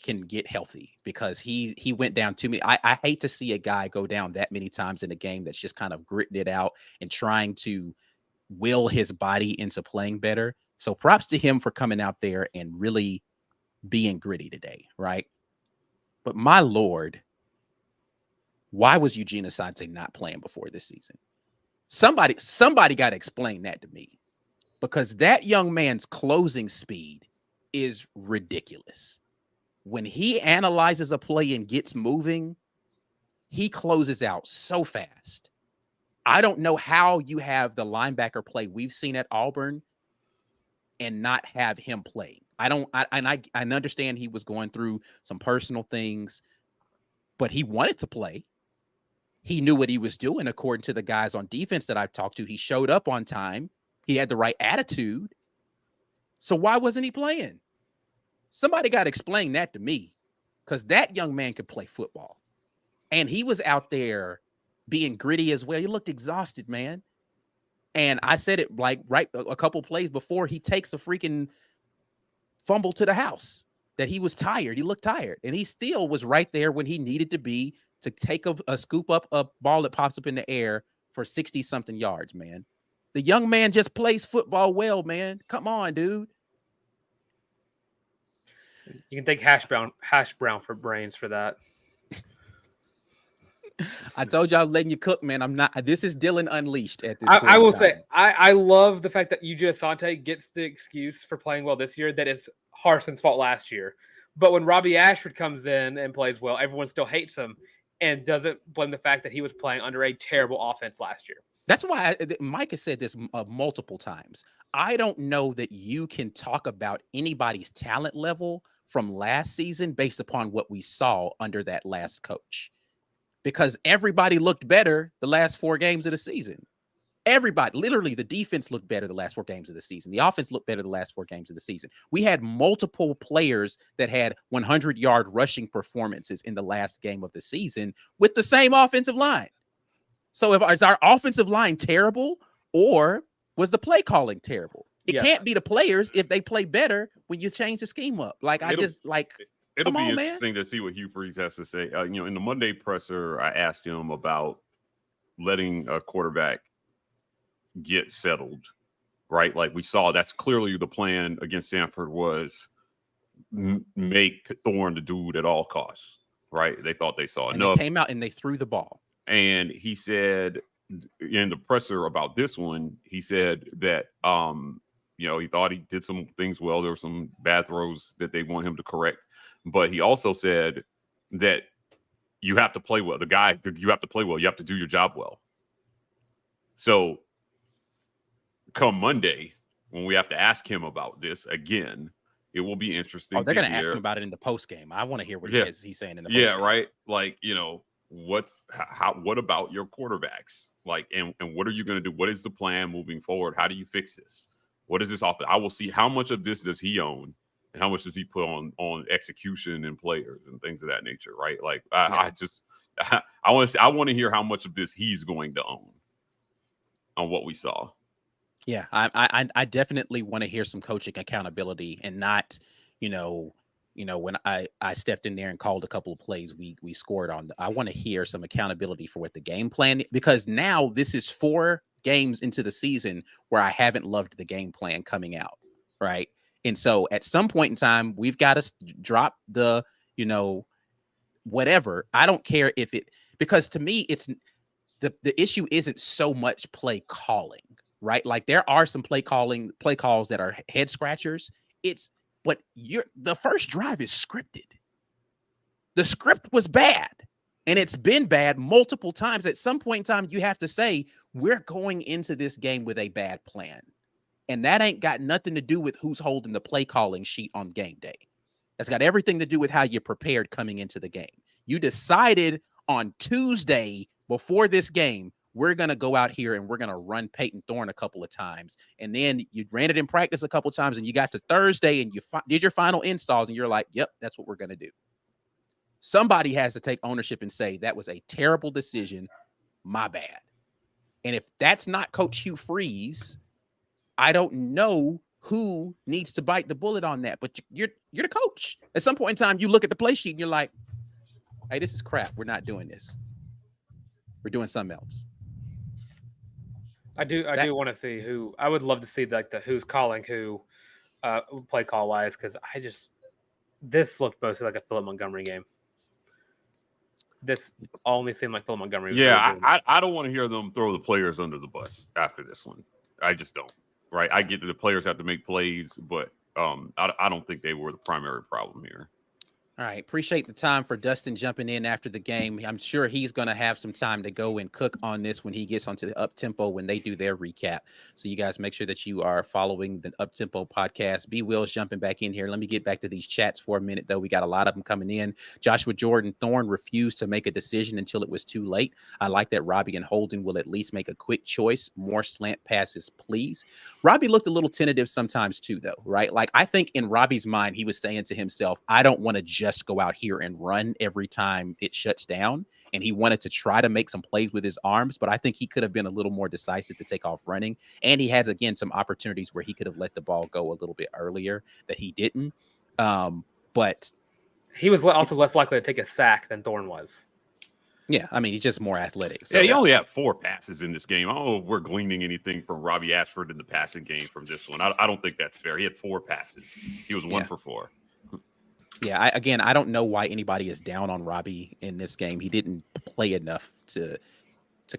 can get healthy because he went down too many. I hate to see a guy go down that many times in a game that's just kind of gritting it out and trying to will his body into playing better. So props to him for coming out there and really being gritty today, right? But my Lord, why was Eugene Asante not playing before this season? Somebody got to explain that to me, because that young man's closing speed is ridiculous. When he analyzes a play and gets moving, he closes out so fast. I don't know how you have the linebacker play we've seen at Auburn and not have him play. I understand he was going through some personal things, but he wanted to play. He knew what he was doing, according to the guys on defense that I've talked to. He showed up on time. He had the right attitude. So why wasn't he playing? Somebody got to explain that to me, because that young man could play football. And he was out there being gritty as well. He looked exhausted, man. And I said it like right a couple plays before, he takes a freaking fumble to the house, that he was tired. He looked tired. And he still was right there when he needed to be to take a scoop up a ball that pops up in the air for 60-something yards, man. The young man just plays football well, man. Come on, dude. You can thank hash brown for brains for that. I told you I'm letting you cook, man. I'm not. This is Dylan Unleashed at this point. I will say, I love the fact that Eugene Asante gets the excuse for playing well this year that it's Harson's fault last year. But when Robbie Ashford comes in and plays well, everyone still hates him and doesn't blame the fact that he was playing under a terrible offense last year. That's why Mike has said this multiple times. I don't know that you can talk about anybody's talent level from last season based upon what we saw under that last coach, because everybody looked better the last 4 games of the season. Everybody, literally, the defense looked better the last 4 games of the season. The offense looked better the last 4 games of the season. We had multiple players that had 100-yard rushing performances in the last game of the season with the same offensive line. So is our offensive line terrible, or was the play calling terrible? It can't be the players if they play better when you change the scheme up. Like, it'll be interesting to see what Hugh Freeze has to say. In the Monday presser, I asked him about letting a quarterback get settled, right? Like we saw, that's clearly the plan against Stanford was make Thorne the dude at all costs, right? They thought they saw enough. They came out and they threw the ball. And he said in the presser about this one, he said that, he thought he did some things well. There were some bad throws that they want him to correct. But he also said that you have to play well. You have to play well. You have to do your job well. So come Monday, when we have to ask him about this again, it will be interesting. Oh, they're going to ask him about it in the post game. I want to hear what he's saying in the post game. Yeah, right. Like, what about your quarterbacks? Like, and what are you going to do? What is the plan moving forward? How do you fix this? What is this offense? I will see how much of this does he own and how much does he put on execution and players and things of that nature, right? Like, I want to hear how much of this he's going to own on what we saw. Yeah, I definitely want to hear some coaching accountability, and not, when I stepped in there and called a couple of plays we scored on. I want to hear some accountability for what the game plan, because now this is 4 games into the season where I haven't loved the game plan coming out, right? And so at some point in time, we've got to drop the, whatever. I don't care if because to me, it's the issue isn't so much play calling, right? Like there are some play calls that are head scratchers. But the first drive is scripted. The script was bad, and it's been bad multiple times. At some point in time, you have to say, we're going into this game with a bad plan. And that ain't got nothing to do with who's holding the play calling sheet on game day. That's got everything to do with how you prepared coming into the game. You decided on Tuesday before this game, we're going to go out here and we're going to run Peyton Thorne a couple of times. And then you ran it in practice a couple of times, and you got to Thursday and you did your final installs, and you're like, yep, that's what we're going to do. Somebody has to take ownership and say, that was a terrible decision. My bad. And if that's not Coach Hugh Freeze, I don't know who needs to bite the bullet on that. But you're the coach. At some point in time, you look at the play sheet and you're like, hey, this is crap. We're not doing this. We're doing something else. I do want to see who. I would love to see the who's calling who, play call wise, because this looked mostly like a Philip Montgomery game. This only seemed like Philip Montgomery. I don't want to hear them throw the players under the bus after this one. I just don't. Right, I get that the players have to make plays, but I don't think they were the primary problem here. All right. Appreciate the time for Dustin jumping in after the game. I'm sure he's going to have some time to go and cook on this when he gets onto the Up Tempo when they do their recap. So you guys make sure that you are following the Up Tempo podcast. B Will's jumping back in here. Let me get back to these chats for a minute, though. We got a lot of them coming in. Joshua Jordan Thorne refused to make a decision until it was too late. I like that Robbie and Holden will at least make a quick choice. More slant passes, please. Robbie looked a little tentative sometimes too, though, right? Like, I think in Robbie's mind, he was saying to himself, I don't want to just go out here and run every time it shuts down. And he wanted to try to make some plays with his arms, but I think he could have been a little more decisive to take off running. And he had, again, some opportunities where he could have let the ball go a little bit earlier that he didn't. But he was also less likely to take a sack than Thorne was. Yeah, I mean, he's just more athletic. So. Yeah, he only had 4 passes in this game. I don't know if we're gleaning anything from Robbie Ashford in the passing game from this one. I don't think that's fair. He had 4 passes. He was 1 for 4. Yeah, I don't know why anybody is down on Robbie in this game. He didn't play enough to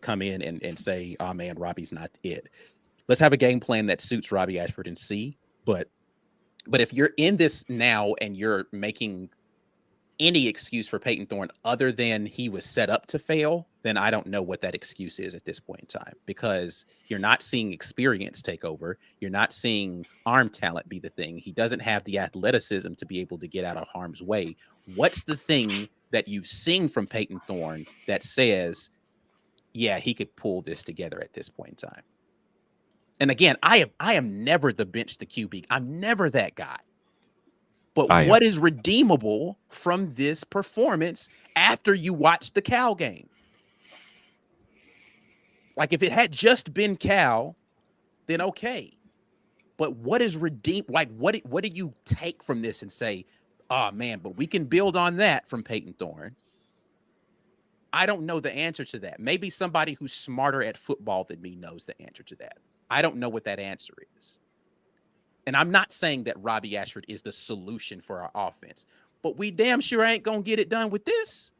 come in and say, oh, man, Robbie's not it. Let's have a game plan that suits Robbie Ashford and see. But if you're in this now and you're making any excuse for Peyton Thorne other than he was set up to fail, then I don't know what that excuse is at this point in time, because you're not seeing experience take over. You're not seeing arm talent be the thing. He doesn't have the athleticism to be able to get out of harm's way. What's the thing that you've seen from Peyton Thorne that says, yeah, he could pull this together at this point in time? And again, I am never the bench the QB. I'm never that guy. But what is redeemable from this performance after you watch the Cal game? Like, if it had just been Cal, then okay. But what is like, what do you take from this and say, oh, man, but we can build on that from Peyton Thorne? I don't know the answer to that. Maybe somebody who's smarter at football than me knows the answer to that. I don't know what that answer is. And I'm not saying that Robbie Ashford is the solution for our offense, but we damn sure ain't going to get it done with this.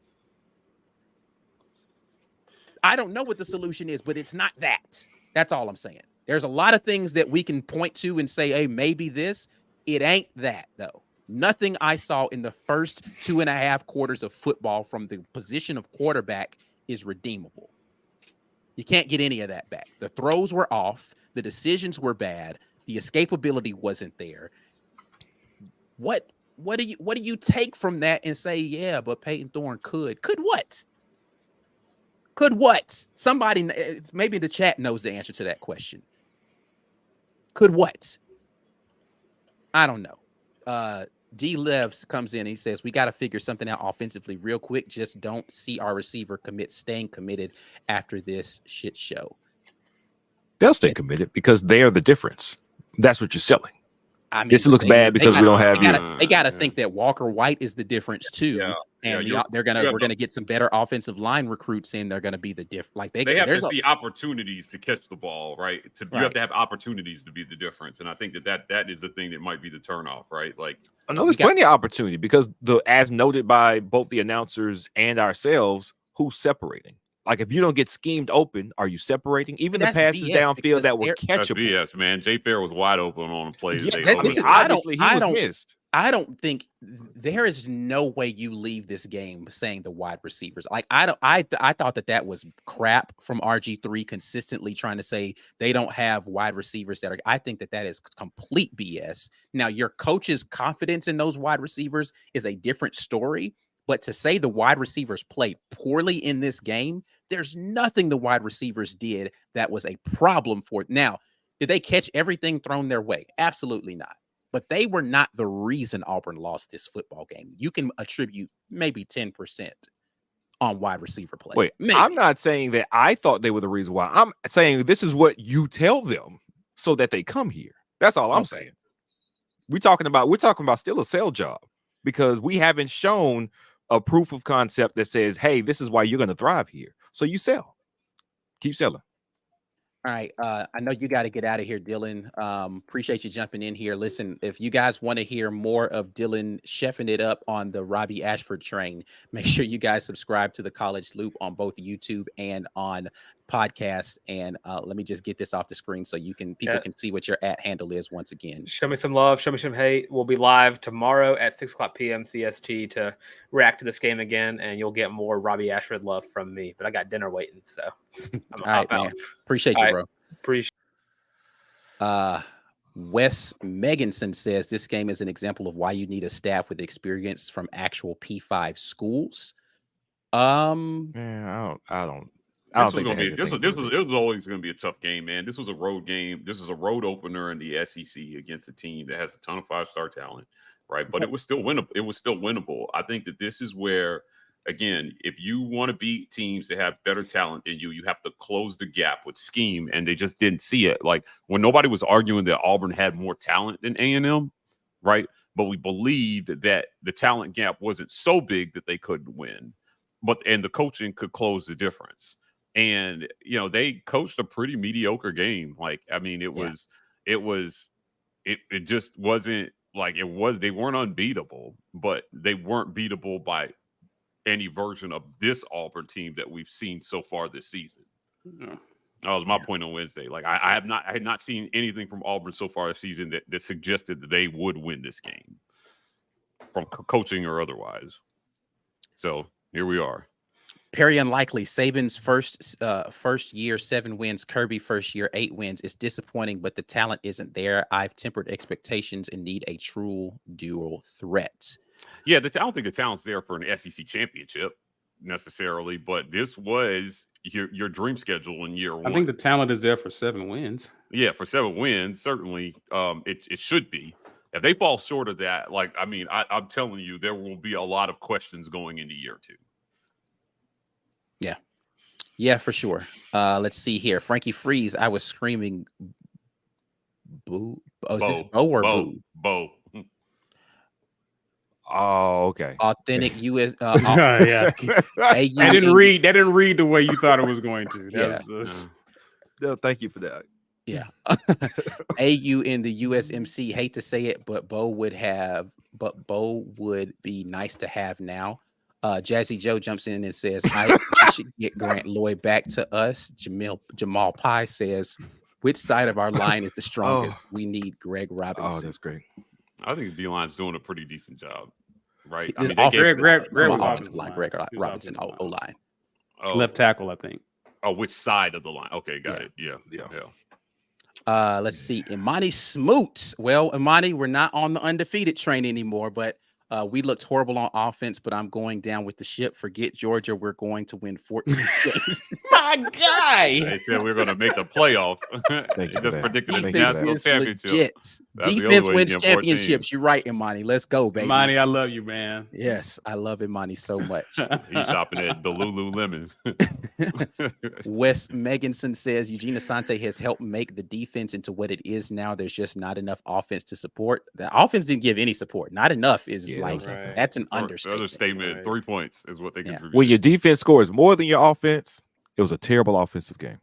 I don't know what the solution is, but it's not that. That's all I'm saying. There's a lot of things that we can point to and say, hey, maybe this. It ain't that, though. Nothing I saw in the first 2.5 quarters of football from the position of quarterback is redeemable. You can't get any of that back. The throws were off. The decisions were bad. The escapability wasn't there. What do you take from that and say, yeah, but Peyton Thorne could what? Could what? Somebody, maybe the chat knows the answer to that question. Could what? I don't know. D Levs comes in. He says, we got to figure something out offensively real quick. Just don't see our receiver staying committed after this shit show. They'll stay committed because they are the difference. That's what you're selling. I mean, this looks bad because we don't have you. They got to think that Walker White is the difference too, and we're gonna get some better offensive line recruits in. They're gonna be the difference. Like they have to see opportunities to catch the ball, right? You have to have opportunities to be the difference, and I think that is the thing that might be the turnoff, right? Like, I know there's plenty of opportunity because as noted by both the announcers and ourselves, who's separating? Like, if you don't get schemed open, are you separating? Even the passes downfield that were catchable. BS, man. Jay Fair was wide open on the plays. Obviously, he was missed. I don't think there is no way you leave this game saying the wide receivers. Like, I thought that was crap from RG3 consistently trying to say they don't have wide receivers that are. I think that is complete BS. Now, your coach's confidence in those wide receivers is a different story. But to say the wide receivers played poorly in this game, there's nothing the wide receivers did that was a problem for it. Now, did they catch everything thrown their way? Absolutely not. But they were not the reason Auburn lost this football game. You can attribute maybe 10% on wide receiver play. Wait, maybe. I'm not saying that I thought they were the reason why. I'm saying this is what you tell them so that they come here. That's all I'm saying. We're talking about still a sell job because we haven't shown a proof of concept that says, hey, this is why you're going to thrive here. So you sell. Keep selling. All right. I know you got to get out of here, Dylan. Appreciate you jumping in here. Listen, if you guys want to hear more of Dylan chefing it up on the Robbie Ashford train, make sure you guys subscribe to the College Loop on both YouTube and on podcasts. And let me just get this off the screen so people can see what your @ handle is once again. Show me some love. Show me some hate. We'll be live tomorrow at 6:00 p.m. CST to react to this game again, and you'll get more Robbie Ashford love from me. But I got dinner waiting, so I'm All right, man. Appreciate you, bro. Appreciate. Wes Meganson says this game is an example of why you need a staff with experience from actual P5 schools. Yeah, I don't think this was always going to be a tough game, man. This was a road game. This is a road opener in the SEC against a team that has a ton of 5-star talent, right? But it was still winnable. It was still winnable. I think that this is where, again, if you want to beat teams that have better talent than you have to close the gap with scheme, and they just didn't see it. Like when nobody was arguing that Auburn had more talent than A&M, right? But we believed that the talent gap wasn't so big that they couldn't win, and the coaching could close the difference. And they coached a pretty mediocre game. Like, I mean, it just wasn't like it was. They weren't unbeatable, but they weren't beatable by any version of this Auburn team that we've seen so far this season. That was my point on Wednesday. Like I had not seen anything from Auburn so far this season that suggested that they would win this game from coaching or otherwise. So here we are. Perry Unlikely, Saban's first year 7 wins, Kirby first year 8 wins. It's disappointing, but the talent isn't there. I've tempered expectations and need a true dual threat. Yeah, I don't think the talent's there for an SEC championship necessarily, but this was your dream schedule in year 1. I think the talent is there for 7 wins. Yeah, for 7 wins, certainly it should be. If they fall short of that, like, I mean, I'm telling you, there will be a lot of questions going into year 2. Yeah, for sure. Let's see here. Frankie Freeze, I was screaming boo. Oh, is this Bo or boo? Bo. Oh, okay. Authentic US. Yeah. I didn't read the way you thought it was going to. No, thank you for that. Yeah. AU in the USMC. Hate to say it, but Bo would be nice to have now. Jazzy Joe jumps in and says, I should get Grant Lloyd back to us. Jamal Pye says, which side of our line is the strongest? We need Greg Robinson. Oh, that's great. I think the D-line's doing a pretty decent job, right? Greg offensive line. Greg Robinson, O-line. Left tackle, I think. Oh, which side of the line? Okay, got it. Yeah. Let's see. Imani Smoots. Well, Imani, we're not on the undefeated train anymore, but we looked horrible on offense, but I'm going down with the ship. Forget Georgia. We're going to win 14 games. My guy. They said we're going to make the playoff. They just predicted a national championship. Defense wins championships. You're right, Imani. Let's go, baby. Imani, I love you, man. Yes, I love Imani so much. He's shopping at the Lululemon. Wes Meganson says Eugene Asante has helped make the defense into what it is now. There's just not enough offense to support. The offense didn't give any support. Not enough is that's an understatement. Another statement. 3 points is what they contributed. When your defense scores more than your offense, it was a terrible offensive game.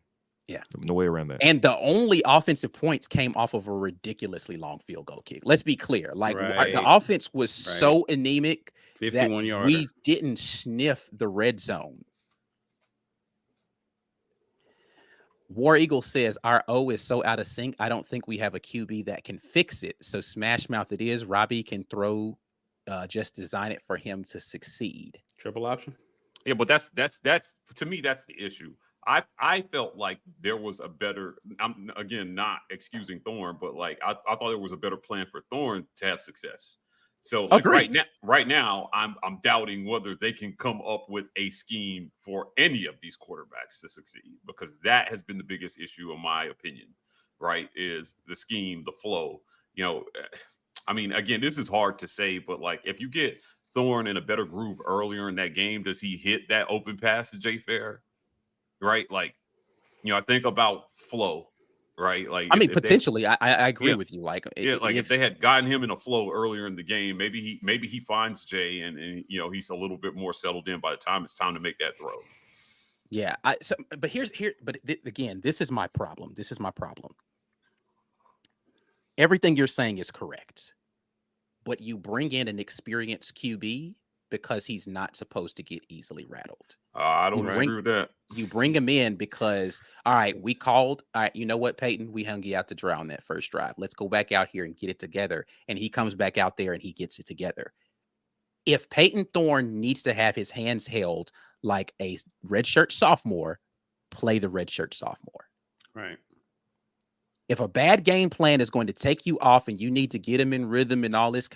Yeah. No way around that. And the only offensive points came off of a ridiculously long field goal kick. Let's be clear. Like the offense was so anemic that we didn't sniff the red zone. War Eagle says our O is so out of sync. I don't think we have a QB that can fix it. So smash mouth it is. Robbie can throw, just design it for him to succeed. Triple option. Yeah, but that's to me, that's the issue. I felt like there was a better, I'm again not excusing Thorne, but like I thought there was a better plan for Thorne to have success. So like right now, I'm doubting whether they can come up with a scheme for any of these quarterbacks to succeed, because that has been the biggest issue, in my opinion. Right, is the scheme, the flow. I mean, again, this is hard to say, but like if you get Thorne in a better groove earlier in that game, does he hit that open pass to Jay Fair? Right, like I think about flow. Right, like I mean, potentially, I agree with you. Like, if they had gotten him in a flow earlier in the game, maybe he finds Jay and he's a little bit more settled in by the time it's time to make that throw. Yeah. But again, this is my problem. Everything you're saying is correct, but you bring in an experienced QB because he's not supposed to get easily rattled. I don't disagree with that. You bring him in because, all right, we called. All right, you know what, Peyton? We hung you out to dry on that first drive. Let's go back out here and get it together. And he comes back out there and he gets it together. If Peyton Thorne needs to have his hands held like a redshirt sophomore, play the redshirt sophomore. Right. If a bad game plan is going to take you off and you need to get him in rhythm and all this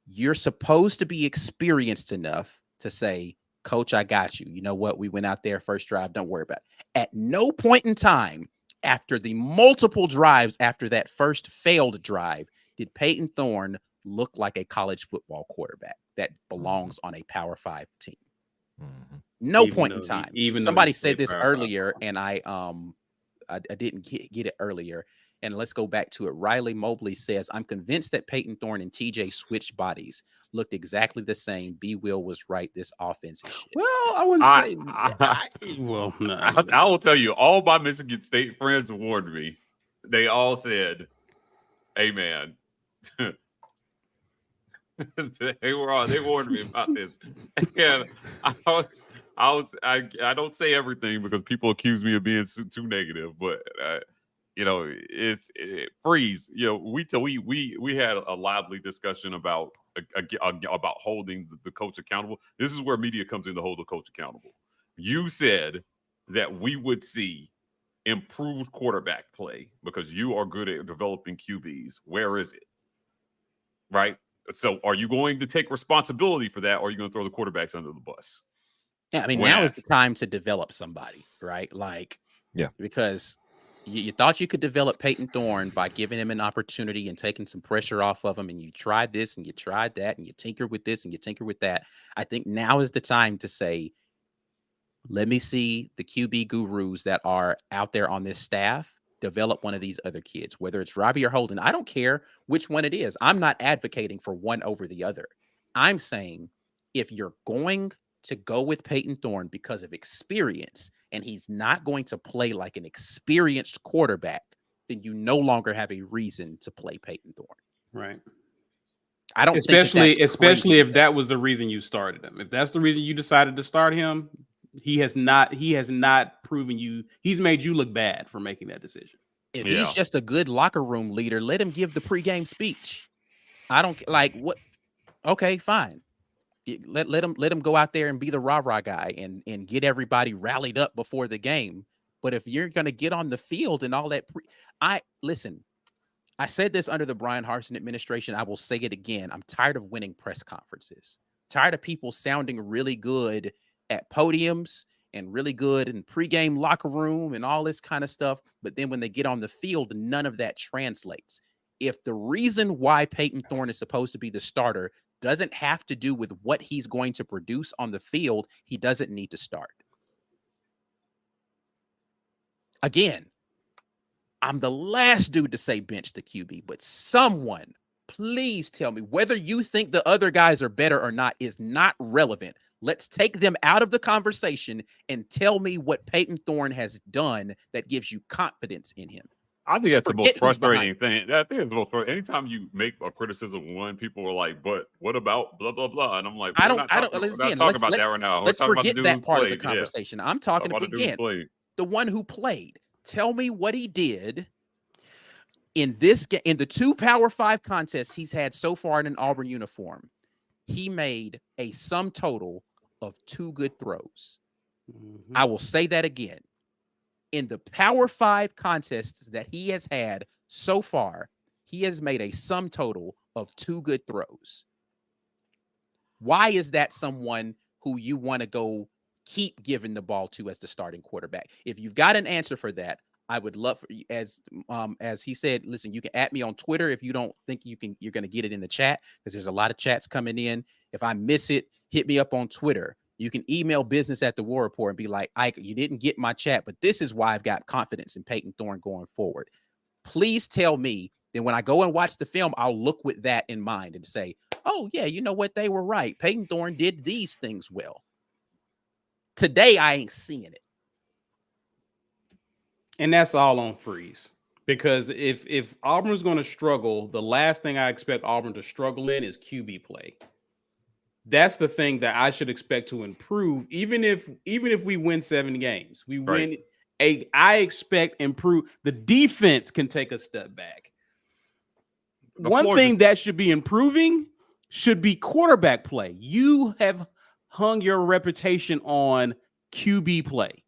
you're supposed to be experienced enough to say, Coach, I got you. You know what? We went out there first drive. Don't worry about it. At no point in time after the multiple drives after that first failed drive did Peyton Thorne look like a college football quarterback that belongs on a Power 5 team. No point in time. Somebody said this earlier, and I didn't get it earlier. And let's go back to it. Riley Mobley says, I'm convinced that Peyton Thorne and TJ switched bodies, looked exactly the same. B. Will was right. This offense is shit. Well, I wouldn't say. Well, no. I will tell you, all my Michigan State friends warned me. They all said, hey, man. They warned me about this. And I don't say everything because people accuse me of being too negative, but Freeze. We had a lively discussion about holding the coach accountable. This is where media comes in to hold the coach accountable. You said that we would see improved quarterback play because you are good at developing QBs. Where is it? Right? So are you going to take responsibility for that, or are you going to throw the quarterbacks under the bus? Yeah, I mean, now is the time to develop somebody, right? Like, yeah, because you thought you could develop Peyton Thorne by giving him an opportunity and taking some pressure off of him, and you tried this and you tried that and you tinker with this and you tinker with that. I think now is the time to say, let me see the QB gurus that are out there on this staff develop one of these other kids, whether it's Robbie or Holden. I don't care which one it is. I'm not advocating for one over the other. I'm saying if you're going to go with Peyton Thorne because of experience and he's not going to play like an experienced quarterback, then you no longer have a reason to play Peyton Thorne. Right. I don't especially if that was the reason you started him. If that's the reason you decided to start him, he has not proven you. He's made you look bad for making that decision. If he's just a good locker room leader, let him give the pregame speech. I don't like what. Okay, fine. Let him go out there and be the rah-rah guy and get everybody rallied up before the game. But if you're going to get on the field and all that, listen. I said this under the Brian Harsin administration. I will say it again. I'm tired of winning press conferences. Tired of people sounding really good at podiums and really good in pregame locker room and all this kind of stuff. But then when they get on the field, none of that translates. If the reason why Peyton Thorne is supposed to be the starter doesn't have to do with what he's going to produce on the field, he doesn't need to start. Again, I'm the last dude to say bench the QB, but someone please tell me whether you think the other guys are better or not is not relevant. Let's take them out of the conversation and tell me what Peyton Thorne has done that gives you confidence in him. I think that's the most frustrating thing. I think it's the most frustrating. Anytime you make a criticism of one, people are like, "But what about blah blah blah?" And I'm like, We're not talking about that right now. Let's forget that part of the conversation. I'm talking about the one who played. Tell me what he did in this game. In the 2 Power 5 contests he's had so far in an Auburn uniform, he made a sum total of 2 good throws. Mm-hmm. I will say that again. In the Power 5 contests that he has had so far, he has made a sum total of 2 good throws. Why is that someone who you want to go keep giving the ball to as the starting quarterback? If you've got an answer for that, I would love for you, as he said, listen, you can at me on Twitter if you don't think you're going to get it in the chat, because there's a lot of chats coming in. If I miss it, hit me up on Twitter. You can email business@the-war report and be like, Ike, you didn't get my chat, but this is why I've got confidence in Peyton Thorne going forward. Please tell me. Then when I go and watch the film, I'll look with that in mind and say, oh, yeah, you know what? They were right. Peyton Thorne did these things well. Today, I ain't seeing it. And that's all on Freeze. Because if Auburn's going to struggle, the last thing I expect Auburn to struggle in is QB play. That's the thing that I should expect to improve, even if we win 7 games. We win I expect improve. The defense can take a step back. One thing that should be improving should be quarterback play. You have hung your reputation on QB play.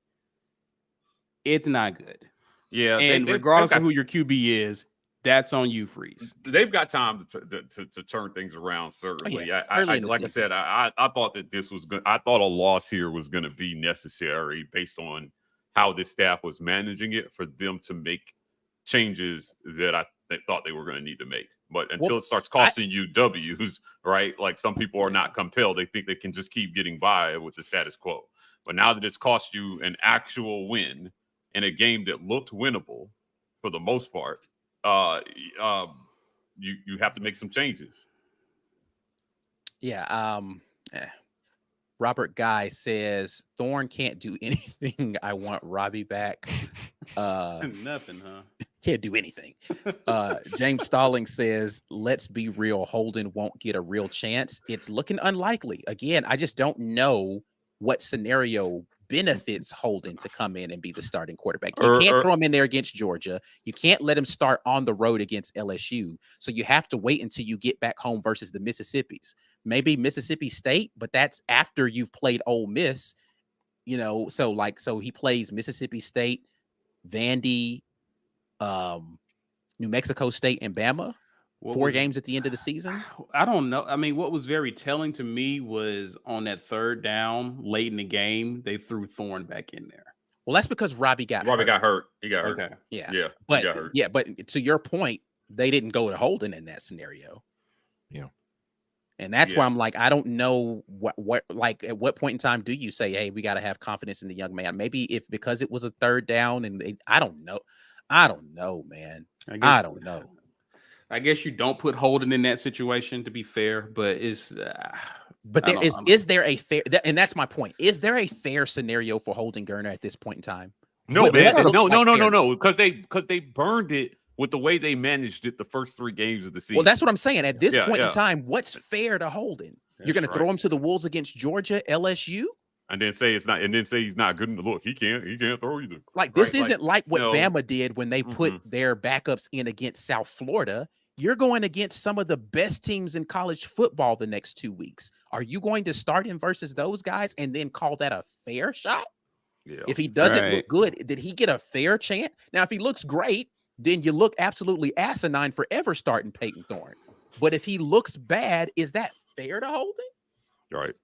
It's not good. Yeah, and regardless of who your QB is, that's on you, Freeze. They've got time to turn things around. Certainly, like I said, I thought that this was good. I thought a loss here was going to be necessary based on how this staff was managing it for them to make changes that I thought they were going to need to make. But until it starts costing you W's, right? Like some people are not compelled. They think they can just keep getting by with the status quo. But now that it's cost you an actual win in a game that looked winnable for the most part, you have to make some changes. Yeah. Robert Guy says Thorne can't do anything. I want Robbie back. Nothing, huh? Can't do anything. James Stalling says, let's be real. Holden won't get a real chance. It's looking unlikely. Again, I just don't know what scenario benefits Holden to come in and be the starting quarterback. You can't throw him in there against Georgia. You can't let him start on the road against LSU. So you have to wait until you get back home versus the Mississippis. Maybe Mississippi State, but that's after you've played Ole Miss, so he plays Mississippi State, Vandy, New Mexico State, and Bama. 4 games at the end of the season. I don't know. I mean, what was very telling to me was on that 3rd down late in the game, they threw Thorne back in there. Well, that's because Robbie got hurt. He got hurt. Okay. Yeah. But he got hurt. Yeah, but to your point, they didn't go to Holden in that scenario. Yeah. And that's why I'm like, I don't know what at what point in time do you say, hey, we got to have confidence in the young man? Maybe because it was a 3rd down and I don't know. I don't know, man. I don't know. I guess you don't put Holden in that situation, to be fair, but is there a fair, and that's my point. Is there a fair scenario for Holden Geriner at this point in time? No, no, because they burned it with the way they managed it the first 3 games of the season. Well, that's what I'm saying. At this point in time, what's fair to Holden? You're going to throw him to the wolves against Georgia, LSU? And then say it's not, and then say he's not good enough. Look, he can't throw either. Like this isn't like what Bama did when they put their backups in against South Florida. You're going against some of the best teams in college football the next 2 weeks. Are you going to start him versus those guys and then call that a fair shot? Yeah. If he doesn't look good, did he get a fair chance? Now, if he looks great, then you look absolutely asinine for ever starting Peyton Thorne. But if he looks bad, is that fair to Holden? Right.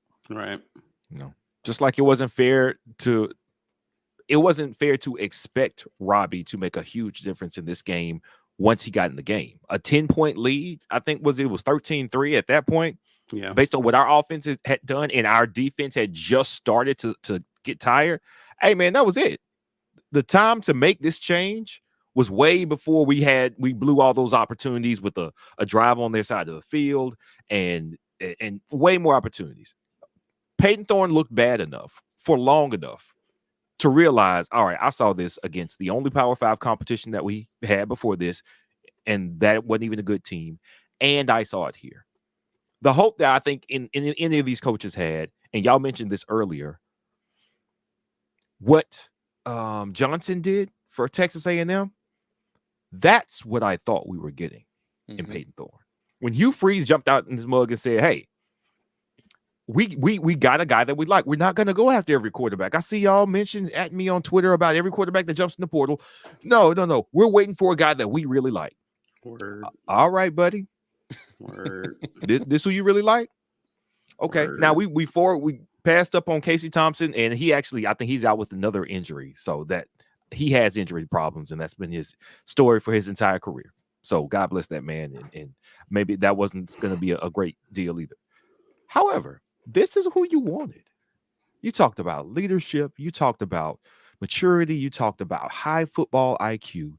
No. Just like it wasn't fair to expect Robbie to make a huge difference in this game once he got in the game. A 10-point lead, I think it was 13-3 at that point. Yeah. Based on what our offense had done and our defense had just started to get tired. Hey, man, that was it. The time to make this change was way before we blew all those opportunities with a drive on their side of the field and way more opportunities. Peyton Thorne looked bad enough for long enough to realize, all right, I saw this against the only Power 5 competition that we had before this, and that wasn't even a good team, and I saw it here. The hope that I think in any of these coaches had, and y'all mentioned this earlier, what Johnson did for Texas A&M, that's what I thought we were getting in Peyton Thorne. When Hugh Freeze jumped out in his mug and said, hey, we got a guy that we like. We're not going to go after every quarterback. I see y'all mention at me on Twitter about every quarterback that jumps in the portal. No. We're waiting for a guy that we really like. Word. All right, buddy. Word. This who you really like? Okay. Word. Now we passed up on Casey Thompson, and I think he's out with another injury. So that he has injury problems, and that's been his story for his entire career. So God bless that man. And maybe that wasn't going to be a great deal either. However, this is who you wanted. You talked about leadership. You talked about maturity. You talked about high football IQ.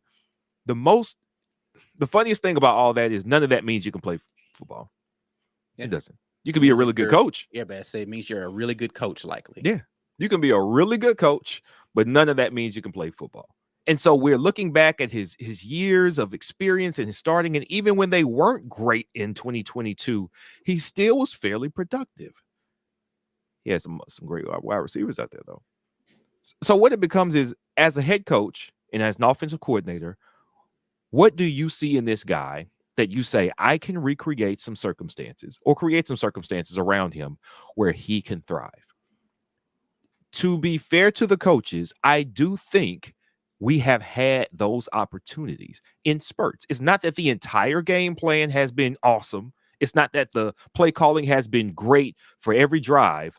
The funniest thing about all that is none of that means you can play football. Yeah. It doesn't. You can be a really good coach. Yeah, but it means you're a really good coach, likely. Yeah. You can be a really good coach, but none of that means you can play football. And so we're looking back at his years of experience and his starting, and even when they weren't great in 2022, he still was fairly productive. He has some great wide receivers out there, though. So what it becomes is, as a head coach and as an offensive coordinator, what do you see in this guy that you say, I can recreate some circumstances or create some circumstances around him where he can thrive? To be fair to the coaches, I do think we have had those opportunities in spurts. It's not that the entire game plan has been awesome. It's not that the play calling has been great for every drive.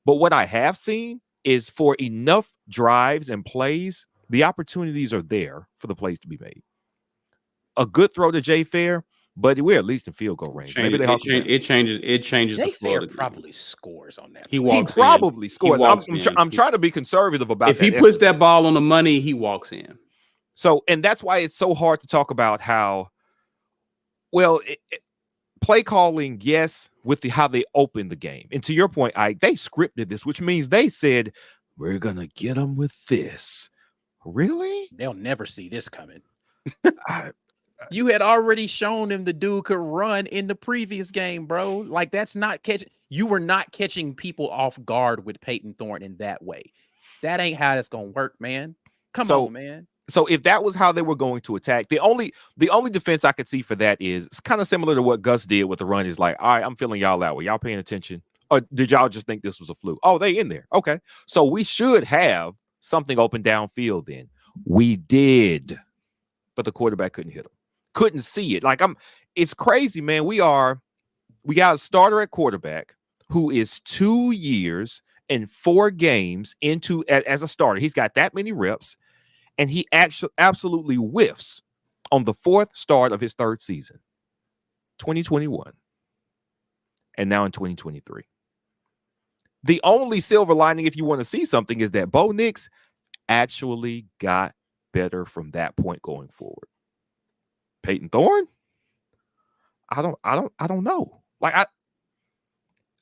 But what I have seen is, for enough drives and plays, the opportunities are there for the plays to be made. A good throw to Jay Fair, but we're at least in field goal range. Maybe it changes. Jay the flow Fair of the probably game. scores on that. He He probably scores. I'm trying to be conservative about if that. he puts that ball on the money, he walks in. So, and that's why it's so hard to talk about how, well, play calling, yes, with how they opened the game. And to your point, they scripted this, which means they said, we're going to get them with this. Really? They'll never see this coming. You had already shown him the dude could run in the previous game, bro. Like, that's not catching. You were not catching people off guard with Peyton Thorne in that way. That ain't how it's going to work, man. Come on, man. So if that was how they were going to attack, the only defense I could see for that is, it's kind of similar to what Gus did with the run. Is like, all right, I'm feeling y'all out. Were y'all paying attention? Or did y'all just think this was a fluke? Oh, they in there. Okay. So we should have something open downfield then. We did. But the quarterback couldn't hit him. Couldn't see it. It's crazy, man. We got a starter at quarterback who is 2 years and 4 games into as a starter. He's got that many reps, and he actually absolutely whiffs on the 4th start of his 3rd season, 2021, and now in 2023. The only silver lining, if you want to see something, is that Bo Nix actually got better from that point going forward. Peyton Thorne, I don't know. Like,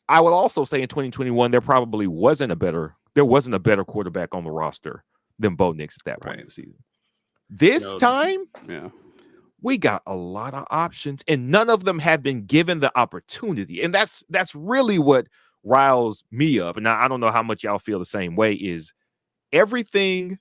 I would also say in 2021 there wasn't a better quarterback on the roster than Bo Nix at that point in the season. This time, we got a lot of options, and none of them have been given the opportunity. And that's really what riles me up. And I don't know how much y'all feel the same way. Is everything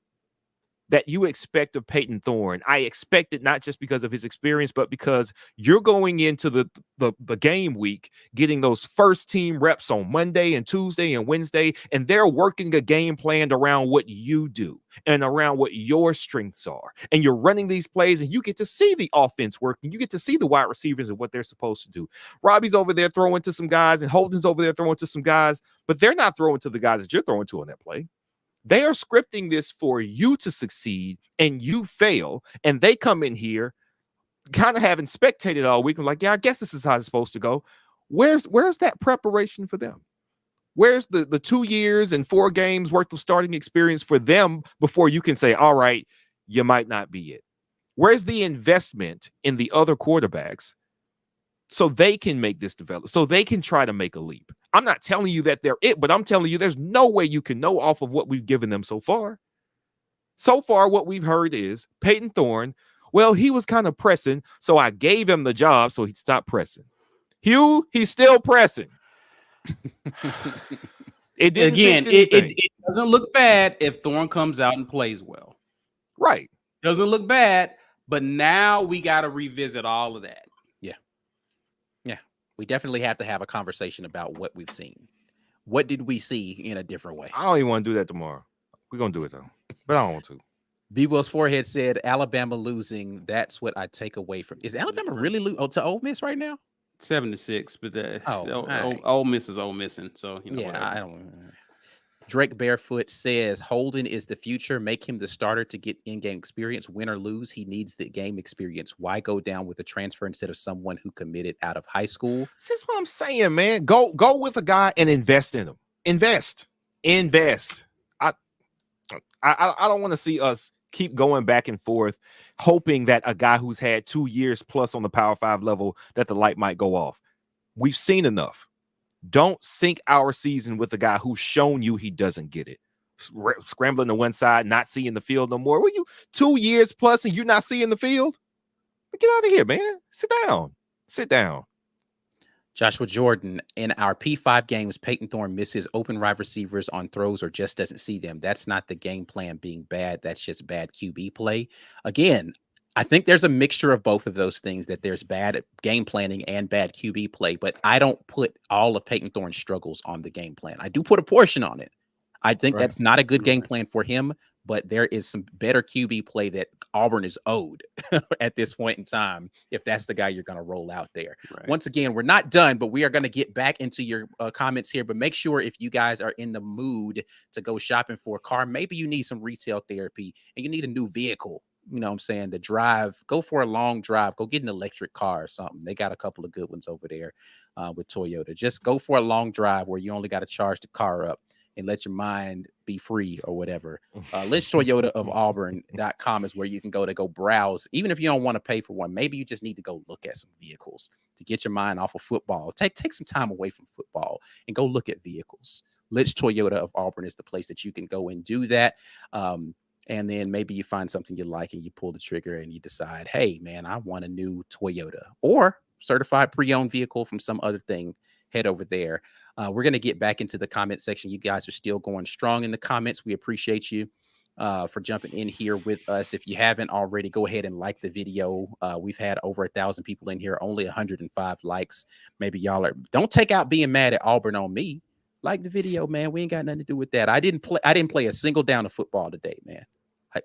that you expect of Peyton Thorne, I expect it not just because of his experience, but because you're going into the game week, getting those first team reps on Monday and Tuesday and Wednesday, and they're working a game plan around what you do and around what your strengths are. And you're running these plays, and you get to see the offense working. You get to see the wide receivers and what they're supposed to do. Robbie's over there throwing to some guys, and Holden's over there throwing to some guys, but they're not throwing to the guys that you're throwing to on that play. They are scripting this for you to succeed, and you fail. And they come in here kind of having spectated all week and like, yeah, I guess this is how it's supposed to go. Where's that preparation for them? Where's the 2 years and 4 games worth of starting experience for them before you can say, all right, you might not be it? Where's the investment in the other quarterbacks so they can make this develop, so they can try to make a leap? I'm not telling you that they're it, but I'm telling you there's no way you can know off of what we've given them so far. So far, what we've heard is Peyton Thorne, well, he was kind of pressing, so I gave him the job so he'd stop pressing. Hugh, he's still pressing. It didn't fix anything. It doesn't look bad if Thorne comes out and plays well. Right. Doesn't look bad, but now we got to revisit all of that. We definitely have to have a conversation about what we've seen. What did we see in a different way? I don't even want to do that tomorrow. We're going to do it, though. But I don't want to. B. Will's forehead said, Alabama losing. That's what I take away from. Is Alabama really to Ole Miss right now? 7-6, but Ole Miss is Ole Missing. So, I don't. Drake Barefoot says Holden is the future. Make him the starter to get in-game experience. Win or lose, he needs the game experience. Why go down with a transfer instead of someone who committed out of high school? That's what I'm saying, man. Go with a guy and invest in him. Invest. I don't want to see us keep going back and forth, hoping that a guy who's had 2 years plus on the Power 5 level, that the light might go off. We've seen enough. Don't sink our season with a guy who's shown you he doesn't get it. scrambling to one side, not seeing the field no more. Were you 2 years plus and you're not seeing the field? Get out of here, man. Sit down. Sit down. Joshua Jordan, in our P5 games, Peyton Thorne misses open wide receivers on throws or just doesn't see them. That's not the game plan being bad. That's just bad QB play. Again, I think there's a mixture of both of those things, that there's bad game planning and bad QB play, but I don't put all of Peyton Thorne's struggles on the game plan. I do put a portion on it. I think that's not a good game plan for him, but there is some better QB play that Auburn is owed at this point in time, if that's the guy you're going to roll out there. Right. Once again, we're not done, but we are going to get back into your comments here. But make sure, if you guys are in the mood to go shopping for a car, maybe you need some retail therapy and you need a new vehicle, you know what I'm saying, to drive, go for a long drive, go get an electric car or something. They got a couple of good ones over there with Toyota. Just go for a long drive where you only got to charge the car up and let your mind be free or whatever. Lynch Toyota of Auburn.com is where you can go browse. Even if you don't want to pay for one, maybe you just need to go look at some vehicles to get your mind off of football. Take some time away from football and go look at vehicles. Lynch Toyota of Auburn is the place that you can go and do that. And then maybe you find something you like and you pull the trigger and you decide, hey, man, I want a new Toyota or certified pre-owned vehicle from some other thing. Head over there. We're going to get back into the comment section. You guys are still going strong in the comments. We appreciate you for jumping in here with us. If you haven't already, go ahead and like the video. We've had over 1,000 people in here, only 105 likes. Maybe y'all don't take out being mad at Auburn on me. Like the video, man. We ain't got nothing to do with that. I didn't play a single down of football today, man.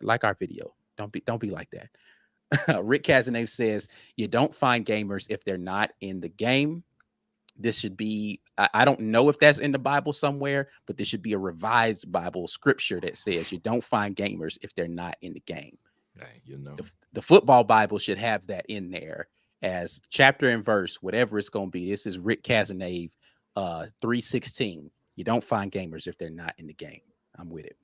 Like our video. Don't be like that. Rick Cazenave says you don't find gamers if they're not in the game. This should be, I don't know if that's in the Bible somewhere, but this should be a revised Bible scripture that says you don't find gamers if they're not in the game. Hey, you know, the football Bible should have that in there as chapter and verse, whatever it's going to be. This is Rick Cazenave, 3:16. You don't find gamers if they're not in the game. I'm with it.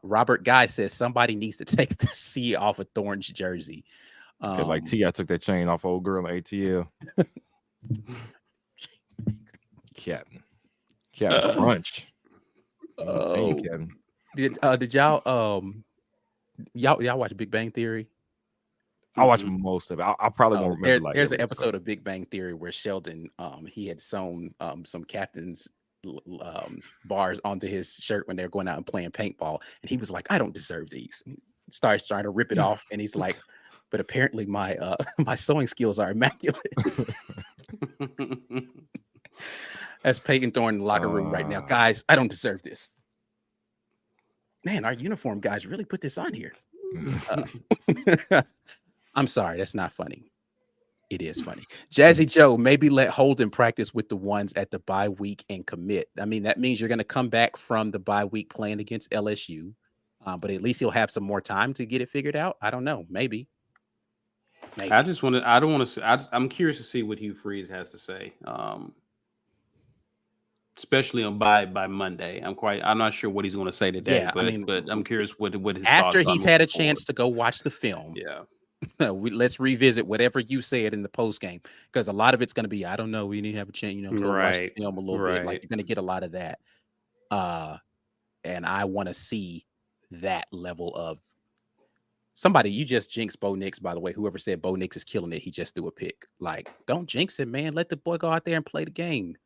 Robert Guy says somebody needs to take the C off of Thorne's jersey. Like T.I. took that chain off old girl in ATL. Captain Crunch. Captain. Did y'all y'all watch Big Bang Theory? I watch most of it. I probably won't remember. There's an episode of Big Bang Theory where Sheldon he had sewn some captain's bars onto his shirt when they're going out and playing paintball, and he was like, "I don't deserve these." He starts trying to rip it off, and he's like, "But apparently my my sewing skills are immaculate." That's Peyton Thorne in the locker room right now. Guys, I don't deserve this. Man, our uniform guys really put this on here. I'm sorry, that's not funny. It is funny. Jazzy Joe, maybe let Holden practice with the ones at the bye week and commit. I mean, that means you're going to come back from the bye week playing against LSU, but at least he'll have some more time to get it figured out. I don't know. Maybe. I'm curious to see what Hugh Freeze has to say. Especially on by Monday. I'm not sure what he's going to say today, but I'm curious what his after thoughts he's had a chance to go watch the film. Yeah. Let's revisit whatever you said in the post game, because a lot of it's going to be, I don't know, we need to have a chance, to watch the film a little bit. Like, you're going to get a lot of that. And I want to see that level of somebody. You just jinxed Bo Nix, by the way. Whoever said Bo Nix is killing it, he just threw a pick. Like, don't jinx it, man. Let the boy go out there and play the game.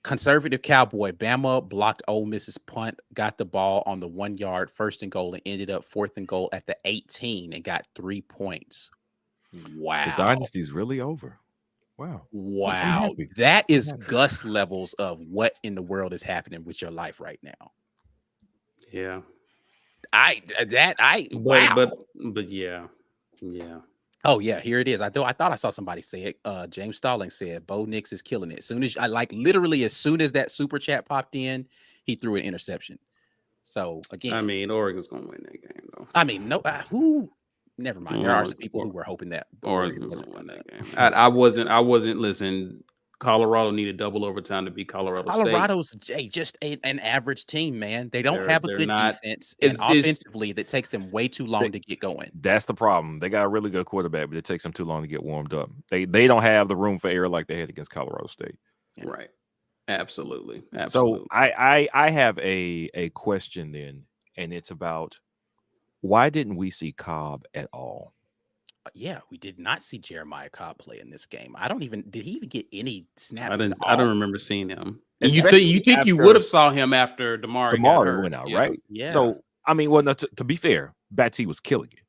Conservative Cowboy, Bama blocked Ole Miss's punt, got the ball on the 1 yard, 1st and goal, and ended up 4th and goal at the 18 and got 3 points. Wow. The dynasty's really over. Wow. That is Gus levels of what in the world is happening with your life right now. Yeah. But yeah. Oh yeah, here it is. I thought I saw somebody say it. James Stalling said Bo Nix is killing it. As soon as as soon as that super chat popped in, he threw an interception. So again, I mean, Oregon's gonna win that game though. I mean, no, never mind. There are some people who were hoping that Oregon wasn't win that game. I wasn't. Listen, Colorado needed double overtime to beat Colorado State. Colorado's just an average team, man. They don't have a good defense, and offensively, that takes them way too long to get going. That's the problem. They got a really good quarterback, but it takes them too long to get warmed up. They don't have the room for error like they had against Colorado State. Right. Absolutely. So I have a question then, and it's about why didn't we see Cobb at all? Yeah, we did not see Jeremiah Cobb play in this game. Did he even get any snaps? I don't remember seeing him. Especially You think you would have saw him after Damari got hurt. went out, Yeah. right? Yeah. So I mean, well, no, to be fair, Batsy was killing it.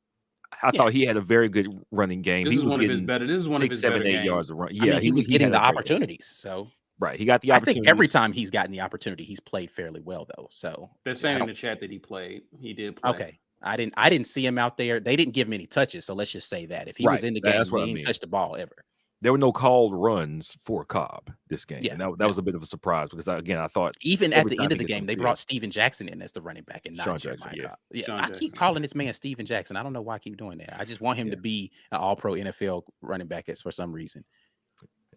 I thought he had a very good running game. This He is was one of his getting better. This is one of 6, his 7, better 8 yards games. of run. I Yeah, mean, he was getting had the a great game. opportunities. So Right, he got the I opportunity. think every time he's gotten the opportunity, he's played fairly well, though. So They're saying in the chat that he played. He did play. okay. I didn't see him out there. They didn't give him any touches, so let's just say that if he was Right, in the game, that's what he I didn't mean. touch the ball ever. There were no called runs for Cobb this game, Yeah, and that was a bit of a surprise because again, I thought Even at every the time end he of the gets on game, the they field- brought Steven Jackson in as the running back and not Sean Jeremiah Jackson, yeah. Cobb. Yeah, Sean I keep Jackson. calling this man Steven Jackson. I don't know why I keep doing that. I just want him to be an All-Pro NFL running back for some reason.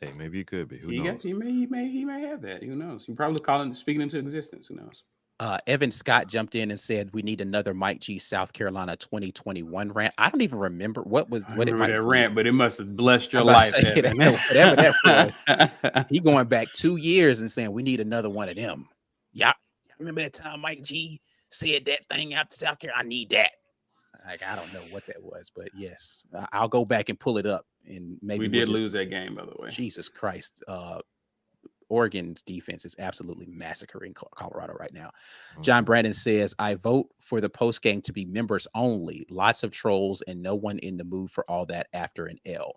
Hey, maybe he could be. Who He knows? may have that. Who knows? You probably speaking into existence. Who knows? Evan Scott jumped in and said we need another Mike G South Carolina 2021 rant. I don't even remember what I it remember might that be. rant, but it must have blessed your I'm about life. to say Evan. whatever that was. He going back 2 years and saying we need another one of them. Yeah, remember that time Mike G said that thing out to South Carolina? I need that. Like, I don't know what that was, but yes, I'll go back and pull it up and maybe we we'll did just- lose that game, by the way. Jesus Christ. Oregon's defense is absolutely massacring Colorado right now. John Brandon says, I vote for the post game to be members only. Lots of trolls and no one in the mood for all that after an L.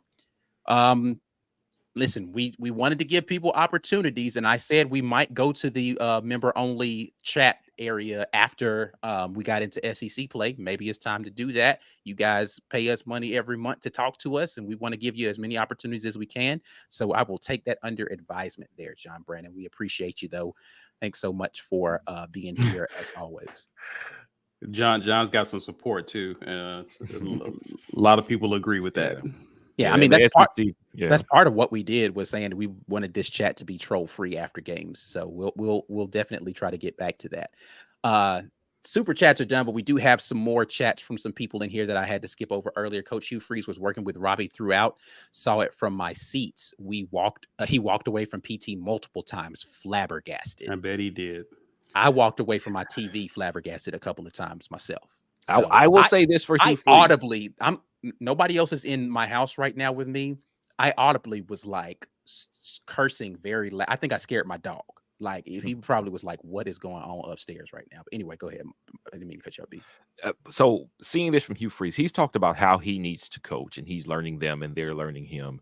Listen, we wanted to give people opportunities, and I said we might go to the member only chat area after we got into SEC play. Maybe it's time to do that. You guys pay us money every month to talk to us, and we want to give you as many opportunities as we can. So I will take that under advisement there, John Brandon. We appreciate you, though. Thanks so much for being here as always. John's got some support too. A lot of people agree with that. Yeah, I mean that's part. SEC, That's part of what we did was saying we wanted this chat to be troll free after games. So we'll definitely try to get back to that. Super chats are done, but we do have some more chats from some people in here that I had to skip over earlier. Coach Hugh Freeze was working with Robbie throughout. Saw it from my seats. He walked away from PT multiple times, flabbergasted. I bet he did. I walked away from my TV flabbergasted a couple of times myself. So I will say this for Hugh Freeze. Nobody else is in my house right now with me. I audibly was like cursing very loud. I think I scared my dog. Like he probably was like, "What is going on upstairs right now?" But anyway, go ahead. I didn't mean to cut you up, B. So seeing this from Hugh Freeze, he's talked about how he needs to coach and he's learning them and they're learning him.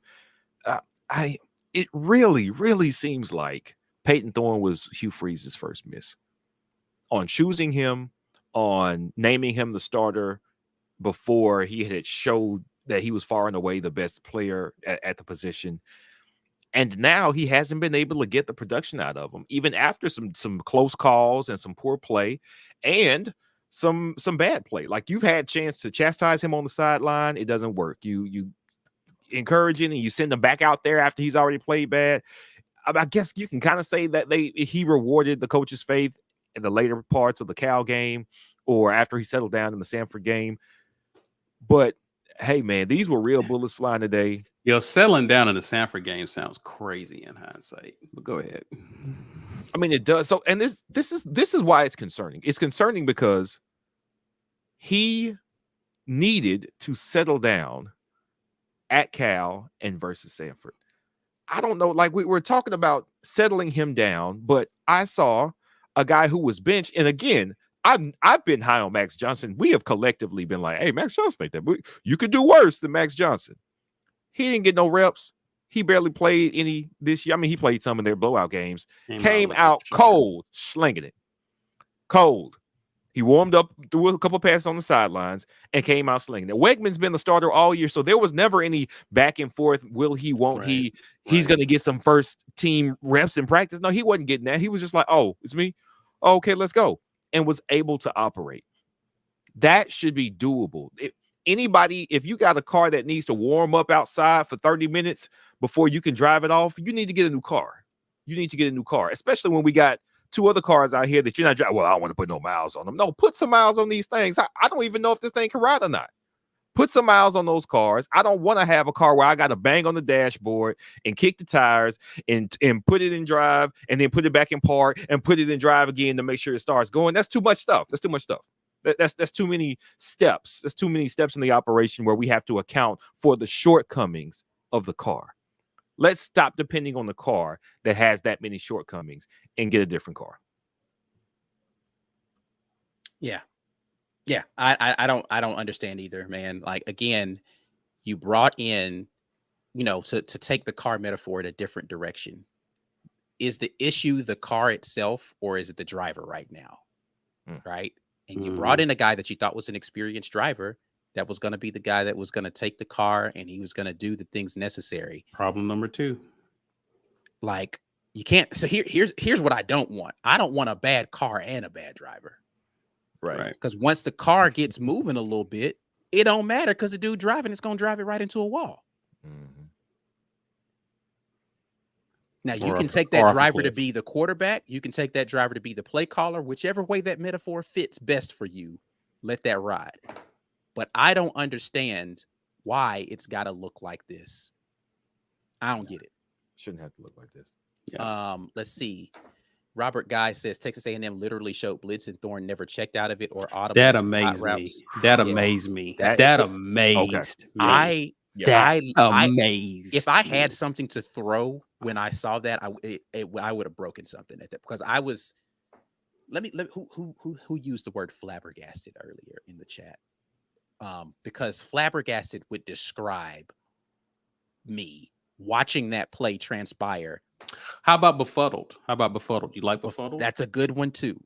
It really seems like Peyton Thorne was Hugh Freeze's first miss on choosing him, on naming him the starter before he had showed that he was far and away the best player at the position. And now he hasn't been able to get the production out of him, even after some close calls and some poor play and some bad play. Like you've had chance to chastise him on the sideline. It doesn't work. You encourage him and you send him back out there after he's already played bad. I guess you can kind of say that he rewarded the coach's faith in the later parts of the Cal game or after he settled down in the Samford game. But hey, man, these were real bullets flying today. Settling down in the Samford game sounds crazy in hindsight. But go ahead. I mean, it does. So, and this is why it's concerning. It's concerning because he needed to settle down at Cal and versus Samford. I don't know. Like we were talking about settling him down, but I saw a guy who was benched, and again, I've been high on Max Johnson. We have collectively been like, hey, Max Johnson ain't that. You could do worse than Max Johnson. He didn't get no reps. He barely played any this year. I mean, he played some in their blowout games. Came out cold, slinging it. Cold. He warmed up, threw a couple passes on the sidelines, and came out slinging it. Wegman's been the starter all year, so there was never any back and forth. Will he, won't he? He's going to get some first team reps in practice. No, he wasn't getting that. He was just like, oh, it's me. Oh, okay, let's go. And was able to operate. That should be doable. If you got a car that needs to warm up outside for 30 minutes before you can drive it off, you need to get a new car. You need to get a new car, especially when we got two other cars out here that you're not driving. Well, I don't want to put no miles on them. No, put some miles on these things. I don't even know if this thing can ride or not. Put some miles on those cars. I don't want to have a car where I got to bang on the dashboard and kick the tires and put it in drive and then put it back in park and put it in drive again to make sure it starts going. That's too much stuff. That's too much stuff. That's too many steps. That's too many steps in the operation where we have to account for the shortcomings of the car. Let's stop depending on the car that has that many shortcomings and get a different car. Yeah. Yeah, I don't understand either, man. Like, again, you brought in, to take the car metaphor in a different direction. Is the issue the car itself, or is it the driver right now? Right? And you brought in a guy that you thought was an experienced driver that was going to be the guy that was going to take the car and he was going to do the things necessary. Problem number 2. Like, you can't. So here's what I don't want. I don't want a bad car and a bad driver. Right. Because once the car gets moving a little bit, it don't matter because the dude driving is going to drive it right into a wall. Mm-hmm. Now, you can take that driver to be the quarterback. You can take that driver to be the play caller. Whichever way that metaphor fits best for you, let that ride. But I don't understand why it's got to look like this. I don't get it. Shouldn't have to look like this. Yeah. Let's see. Robert Guy says Texas A&M literally showed blitz and Thorne never checked out of it or audible. That amazed me. That amazed me. That amazed me. Amazed. If I had something to throw when I saw that, I would have broken something at that, because I was. Let me who used the word flabbergasted earlier in the chat? Because flabbergasted would describe me watching that play transpire. How about befuddled? You like befuddled? That's a good one too.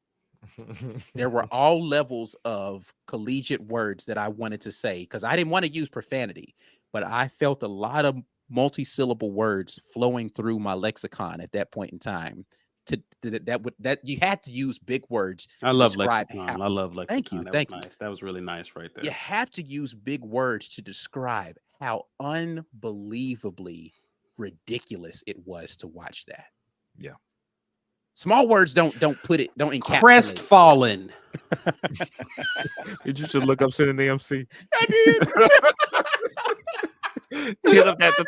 There were all levels of collegiate words that I wanted to say because I didn't want to use profanity, but I felt a lot of multi-syllable words flowing through my lexicon at that point in time. That you had to use big words. I love lexicon. I love lexicon. Thank you. Thank you. Nice. That was really nice right there. You have to use big words to describe how unbelievably ridiculous it was to watch that. Yeah. Small words don't encapsulate. Crestfallen. Did you just look up Sin the MC? I did. He hit up that the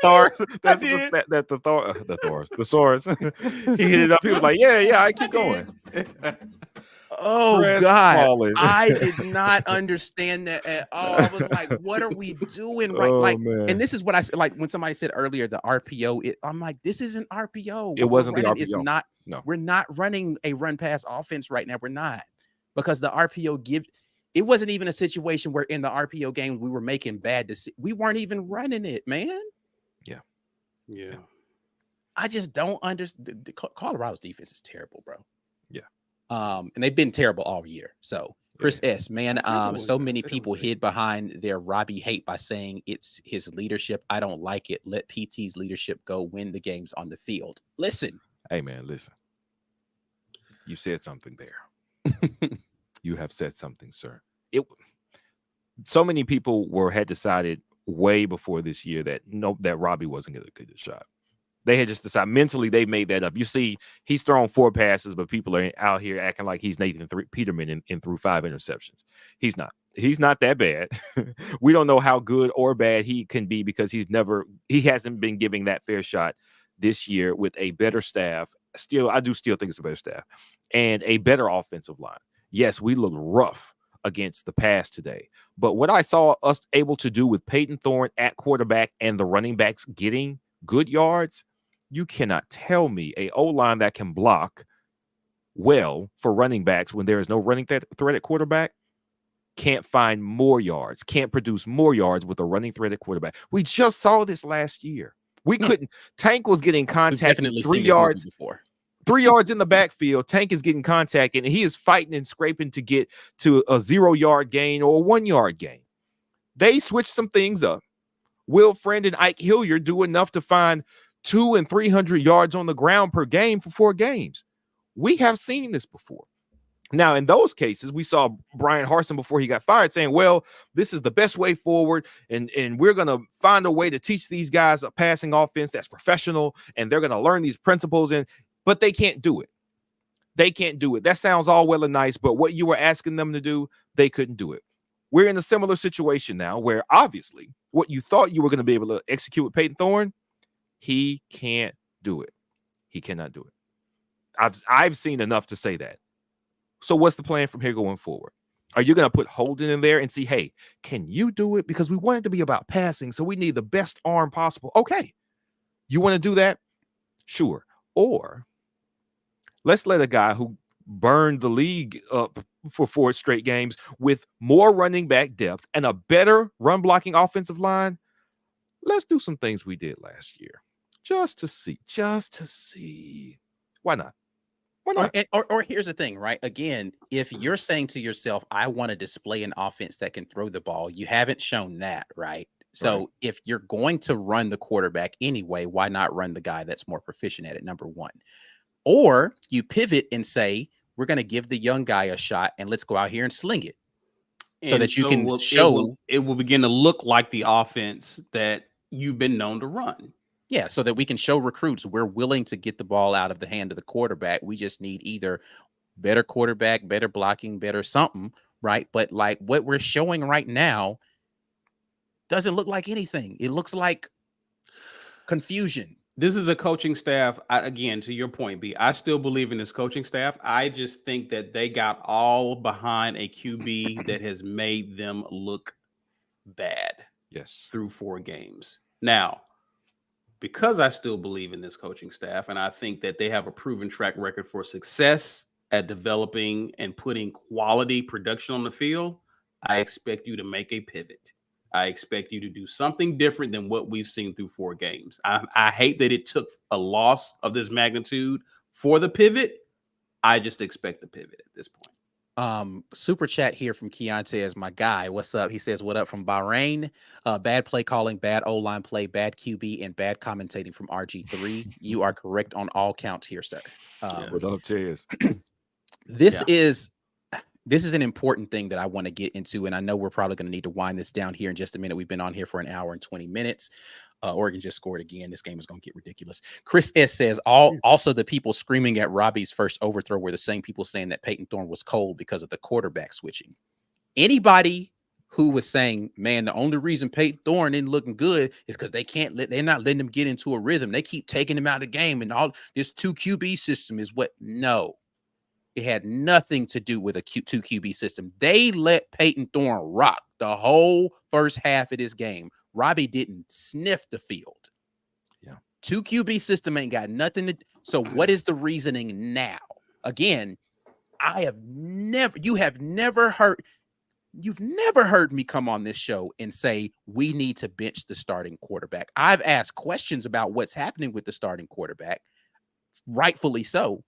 thesaurus. He hit it up. He was like, yeah, I keep going. Oh God, I did not understand that at all. I was like, what are we doing? Right. Man. And this is what I said, like when somebody said earlier, the RPO, I'm like, this isn't RPO. It wasn't the RPO. It's not, no, we're not running a run pass offense right now. We're not, because the RPO it wasn't even a situation where in the RPO game we were making bad decisions. We weren't even running it, man. Yeah. I just don't understand. Colorado's defense is terrible, bro. Yeah. And they've been terrible all year. So Chris S, man, so many people hid behind their Robbie hate by saying it's his leadership. I don't like it. Let PT's leadership go win the games on the field. Listen. Hey, man, listen. You said something there. You have said something, sir. So many people had decided way before this year that Robbie wasn't going to take the shot. They had just decided mentally. They made that up. You see, he's thrown 4 passes, but people are out here acting like he's Nathan Peterman and threw 5 interceptions. He's not. He's not that bad. We don't know how good or bad he can be because he hasn't been giving that fair shot this year with a better staff. I do still think it's a better staff and a better offensive line. Yes, we looked rough against the pass today, but what I saw us able to do with Peyton Thorne at quarterback and the running backs getting good yards, you cannot tell me a O-line that can block well for running backs when there is no running threat at quarterback can't find more yards, can't produce more yards with a running threat at quarterback. We just saw this last year. We couldn't. Tank was getting contact 3 yards before. 3 yards in the backfield. Tank is getting contact, and he is fighting and scraping to get to a 0-yard gain or a 1-yard gain. They switched some things up. Will Friend and Ike Hilliard do enough to find 200 and 300 yards on the ground per game for 4 games. We have seen this before. Now, in those cases, we saw Brian Harsin before he got fired saying, well, this is the best way forward, and we're going to find a way to teach these guys a passing offense that's professional, and they're going to learn these principles, but they can't do it. They can't do it. That sounds all well and nice, but what you were asking them to do, they couldn't do it. we're in a similar situation now where obviously what you thought you were going to be able to execute with Peyton Thorne, he can't do it. He cannot do it. I've seen enough to say that. So what's the plan from here going forward? Are you going to put Holden in there and see, hey, can you do it? Because we want it to be about passing, so we need the best arm possible. Okay. You want to do that? Sure. Or let's let a guy who burned the league up for 4 straight games with more running back depth and a better run blocking offensive line. Let's do some things we did last year just to see. Why not? Why not? Or here's the thing, right? Again, if you're saying to yourself, I want to display an offense that can throw the ball, you haven't shown that, right? So if you're going to run the quarterback anyway, why not run the guy that's more proficient at it, number one? Or you pivot and say, we're going to give the young guy a shot and let's go out here and sling it. So that you can show it will begin to look like the offense that you've been known to run. Yeah, so that we can show recruits we're willing to get the ball out of the hand of the quarterback. We just need either better quarterback, better blocking, better something, right? But like what we're showing right now doesn't look like anything. It looks like confusion. This is a coaching staff. Again, to your point, B, I still believe in this coaching staff. I just think that they got all behind a QB that has made them look bad. Yes. Through 4 games. Now, because I still believe in this coaching staff, and I think that they have a proven track record for success at developing and putting quality production on the field, I expect you to make a pivot. I expect you to do something different than what we've seen through 4 games. I hate that it took a loss of this magnitude for the pivot. I just expect the pivot at this point. Super chat here from Keontae is my guy. What's up? He says, what up from Bahrain? Bad play calling, bad O-line play, bad QB, and bad commentating from RG3. You are correct on all counts here, sir. What up, Chaz? This is an important thing that I want to get into, and I know we're probably going to need to wind this down here in just a minute. We've been on here for an hour and 20 minutes. Oregon just scored again. This game is going to get ridiculous. Chris S. says, also the people screaming at Robbie's first overthrow were the same people saying that Peyton Thorne was cold because of the quarterback switching. Anybody who was saying, man, the only reason Peyton Thorne isn't looking good is because they're not letting him get into a rhythm. They keep taking him out of the game, and all this 2 QB system is what? No. It had nothing to do with a 2 QB system. They let Peyton Thorne rock the whole first half of this game. Robbie didn't sniff the field. Yeah. 2 QB system ain't got nothing to. So what is the reasoning now? Again, you've never heard me come on this show and say we need to bench the starting quarterback. I've asked questions about what's happening with the starting quarterback, rightfully so.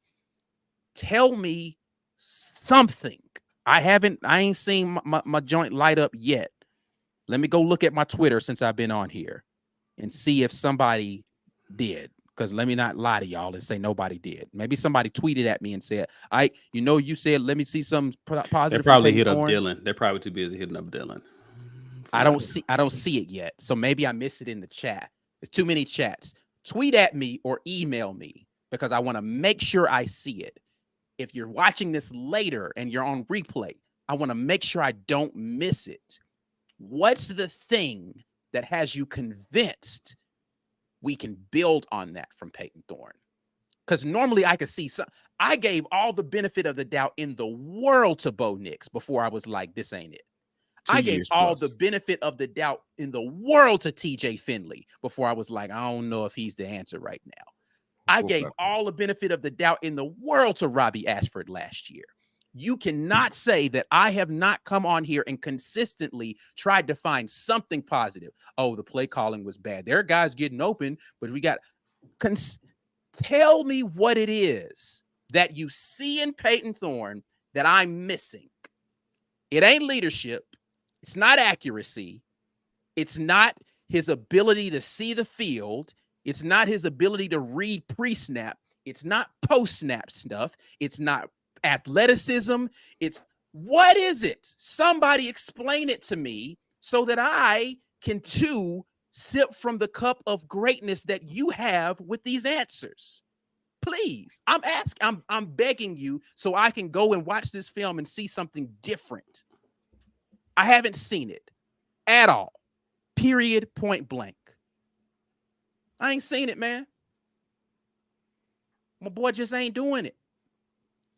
Tell me something. I ain't seen my joint light up yet. Let me go look at my Twitter since I've been on here and see if somebody did. Because let me not lie to y'all and say nobody did. Maybe somebody tweeted at me and said, you said, let me see some positive. They probably hit up Dylan. They're probably too busy hitting up Dylan. I don't see it yet. So maybe I missed it in the chat. There's too many chats. Tweet at me or email me because I want to make sure I see it. If you're watching this later and you're on replay, I want to make sure I don't miss it. What's the thing that has you convinced we can build on that from Peyton Thorne? Because normally I could see some. I gave all the benefit of the doubt in the world to Bo Nix before I was like, this ain't it. I gave all the benefit of the doubt in the world to TJ Finley before I was like, I don't know if he's the answer right now. I gave all the benefit of the doubt in the world to Robbie Ashford last year. You cannot say that I have not come on here and consistently tried to find something positive. Oh, the play calling was bad. There are guys getting open, but we got tell me what it is that you see in Peyton Thorne that I'm missing. It ain't leadership. It's not accuracy. It's not his ability to see the field. It's not his ability to read pre-snap. It's not post-snap stuff. It's not athleticism. What is it? Somebody explain it to me so that I can too sip from the cup of greatness that you have with these answers. Please. I'm begging you so I can go and watch this film and see something different. I haven't seen it at all. Period. Point blank. I ain't seen it, man. My boy just ain't doing it.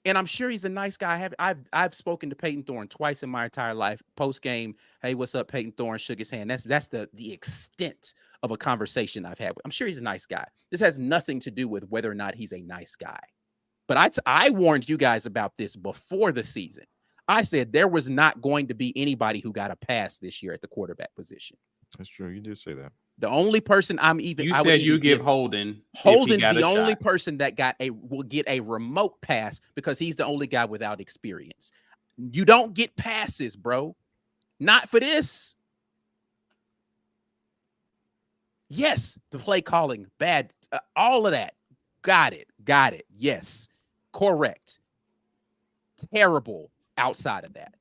And I'm sure he's a nice guy. I've spoken to Peyton Thorne twice in my entire life. Post game, hey, what's up, Peyton Thorne? Shook his hand. That's the extent of a conversation I've had with. I'm sure he's a nice guy. This has nothing to do with whether or not he's a nice guy. But I warned you guys about this before the season. I said there was not going to be anybody who got a pass this year at the quarterback position. That's true. You did say that. The only person you said you give Holden. Holden's the only person that will get a remote pass because he's the only guy without experience. You don't get passes, bro. Not for this. Yes, the play calling, bad, all of that. Got it. Yes, correct. Terrible outside of that.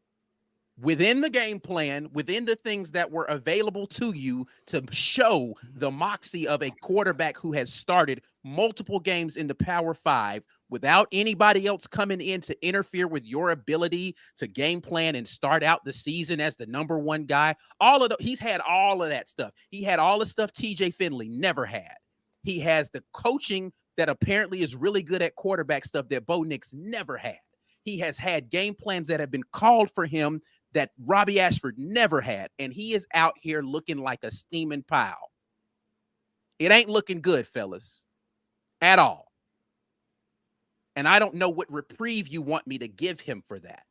Within the game plan, within the things that were available to you to show the moxie of a quarterback who has started multiple games in the Power 5 without anybody else coming in to interfere with your ability to game plan and start out the season as the number one guy. He's had all of that stuff. He had all the stuff TJ Finley never had. He has the coaching that apparently is really good at quarterback stuff that Bo Nix never had. He has had game plans that have been called for him that Robbie Ashford never had, and he is out here looking like a steaming pile. It ain't looking good, fellas, at all. And I don't know what reprieve you want me to give him for that.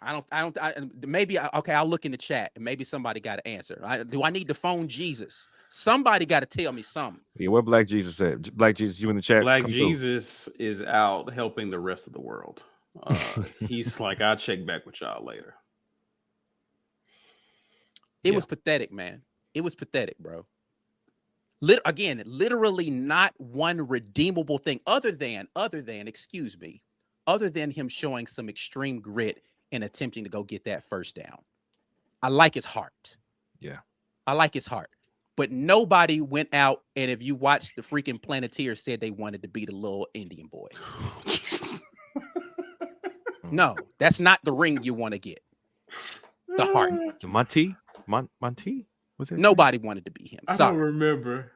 I'll look in the chat and maybe somebody got an answer. Do I need to phone Jesus? Somebody got to tell me something. Yeah, what Black Jesus said. Black Jesus, you in the chat? Black Jesus is out helping the rest of the world. He's like, I'll check back with y'all later. It was pathetic, man. It was pathetic, bro. Literally not one redeemable thing other than him showing some extreme grit and attempting to go get that first down. I like his heart. Yeah. I like his heart. But nobody went out, and if you watch the freaking Planeteers, said they wanted to be the little Indian boy. No, that's not the ring you want to get. The heart. Monty? Was that? Nobody wanted to be him. I don't remember.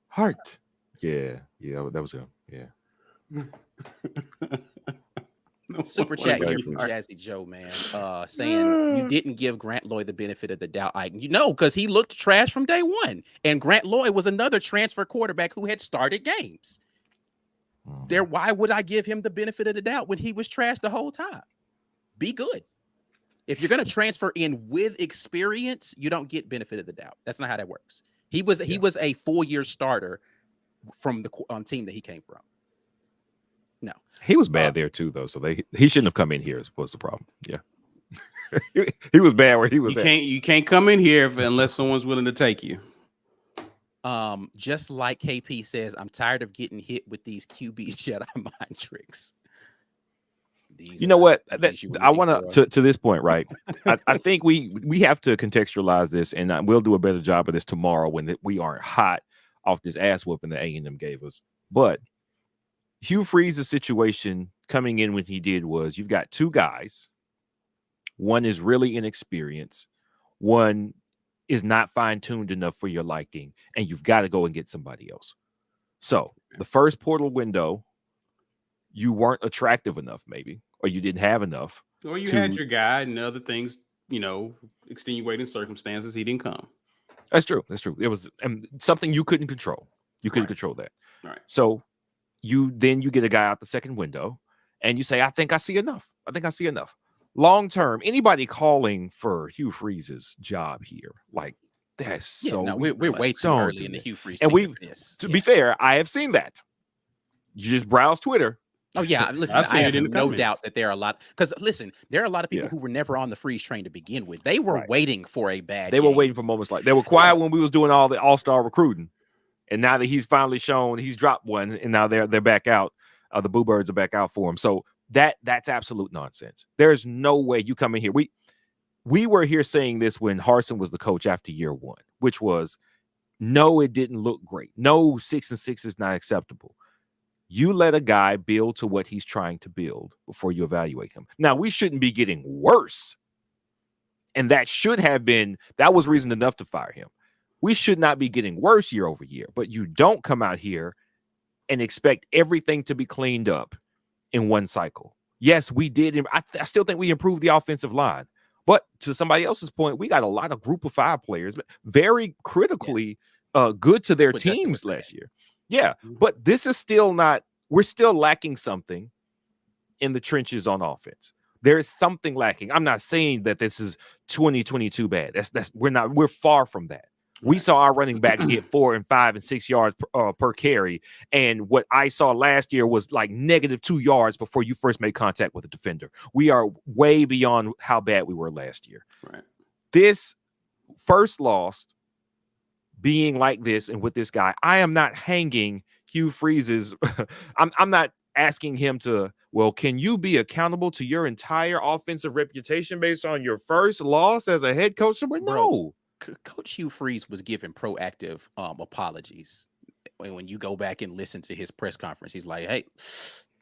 Heart. Yeah, that was him. Yeah. Super chat here from Jazzy Joe, man, saying you didn't give Grant Lloyd the benefit of the doubt. Because he looked trash from day one. And Grant Lloyd was another transfer quarterback who had started games. Why would I give him the benefit of the doubt when he was trash the whole time? Be good. If you're going to transfer in with experience, you don't get benefit of the doubt. That's not how that works. He was a full-year starter from the team that he came from. No, he was bad there too, though. So he shouldn't have come in here. Was the problem? Yeah, he was bad where he was. You can't come in here unless someone's willing to take you. Just like KP says, I'm tired of getting hit with these QB's Jedi mind tricks. You know what? I want to this point, right? I think we have to contextualize this, and we'll do a better job of this tomorrow when we aren't hot off this ass whooping that A&M gave us. But Hugh Freeze's situation coming in when he did was you've got two guys. One is really inexperienced. One is not fine-tuned enough for your liking, and you've got to go and get somebody else. So the first portal window, you weren't attractive enough, maybe, or you didn't have enough. Or you had your guy and other things, extenuating circumstances. He didn't come. That's true. It was something you couldn't control. You couldn't control that. Right. So you get a guy out the second window and you say, I think I see enough. Long term, anybody calling for Hugh Freeze's job here, like that's so. No, we're way too early in the Hugh Freeze. And to be fair, I have seen that. You just browse Twitter. Oh yeah, listen, I have no doubt that there are a lot. Because listen, there are a lot of people who were never on the Freeze train to begin with. They were waiting for a bad. They were waiting for moments like they were quiet when we was doing all the all-star recruiting, and now that he's finally shown, he's dropped one, and now they're back out. The Boo Birds are back out for him. So that's absolute nonsense. There's no way you come in here. We were here saying this when Harsin was the coach after year one, which was no, it didn't look great. No, 6-6 is not acceptable. You let a guy build to what he's trying to build before you evaluate him. Now, we shouldn't be getting worse. And that was reason enough to fire him. We should not be getting worse year over year, but you don't come out here and expect everything to be cleaned up in one cycle. Yes, we did. I still think we improved the offensive line. But to somebody else's point, we got a lot of group of 5 players, very critically good to their teams last year. Yeah, but this is still not, we're still lacking something in the trenches on offense. There is something lacking. I'm not saying that this is 2022 bad. We're far from that. We saw our running backs get 4 and 5 and 6 yards per carry. And what I saw last year was like -2 yards before you first made contact with a defender. We are way beyond how bad we were last year. Right. This first loss being like this and with this guy, I am not hanging Hugh Freeze's. I'm not asking him to, well, can you be accountable to your entire offensive reputation based on your first loss as a head coach? So no. Coach Hugh Freeze was giving proactive apologies. When you go back and listen to his press conference, he's like, hey,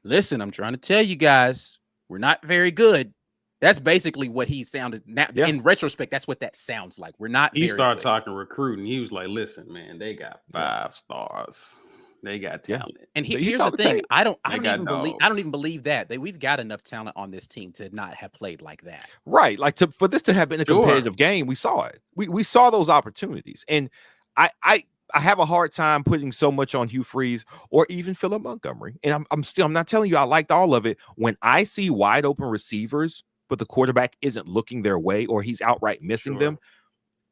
listen, I'm trying to tell you guys, we're not very good. That's basically what he sounded. Now, in retrospect, that's what that sounds like. We're not. He started talking recruiting. He was like, listen, man, they got 5 stars. They got talent. And here's the thing. I don't even believe that. We've got enough talent on this team to not have played like that. Right. Like for this to have been a competitive game, we saw it. We saw those opportunities. And I have a hard time putting so much on Hugh Freeze or even Philip Montgomery. And I'm not telling you I liked all of it. When I see wide open receivers, but the quarterback isn't looking their way or he's outright missing them,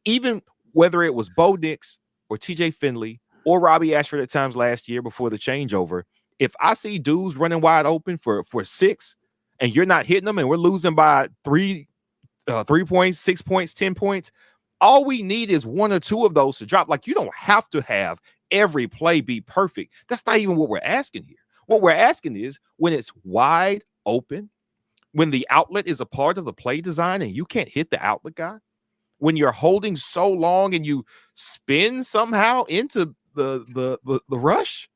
even whether it was Bo Nix or TJ Finley or Robbie Ashford at times last year before the changeover, if I see dudes running wide open for 6 and you're not hitting them and we're losing by 3 points, 6 points, 10 points, all we need is 1 or 2 of those to drop. Like, you don't have to have every play be perfect. That's not even what we're asking here. What we're asking is when it's wide open, when the outlet is a part of the play design and you can't hit the outlet guy, when you're holding so long and you spin somehow into the rush,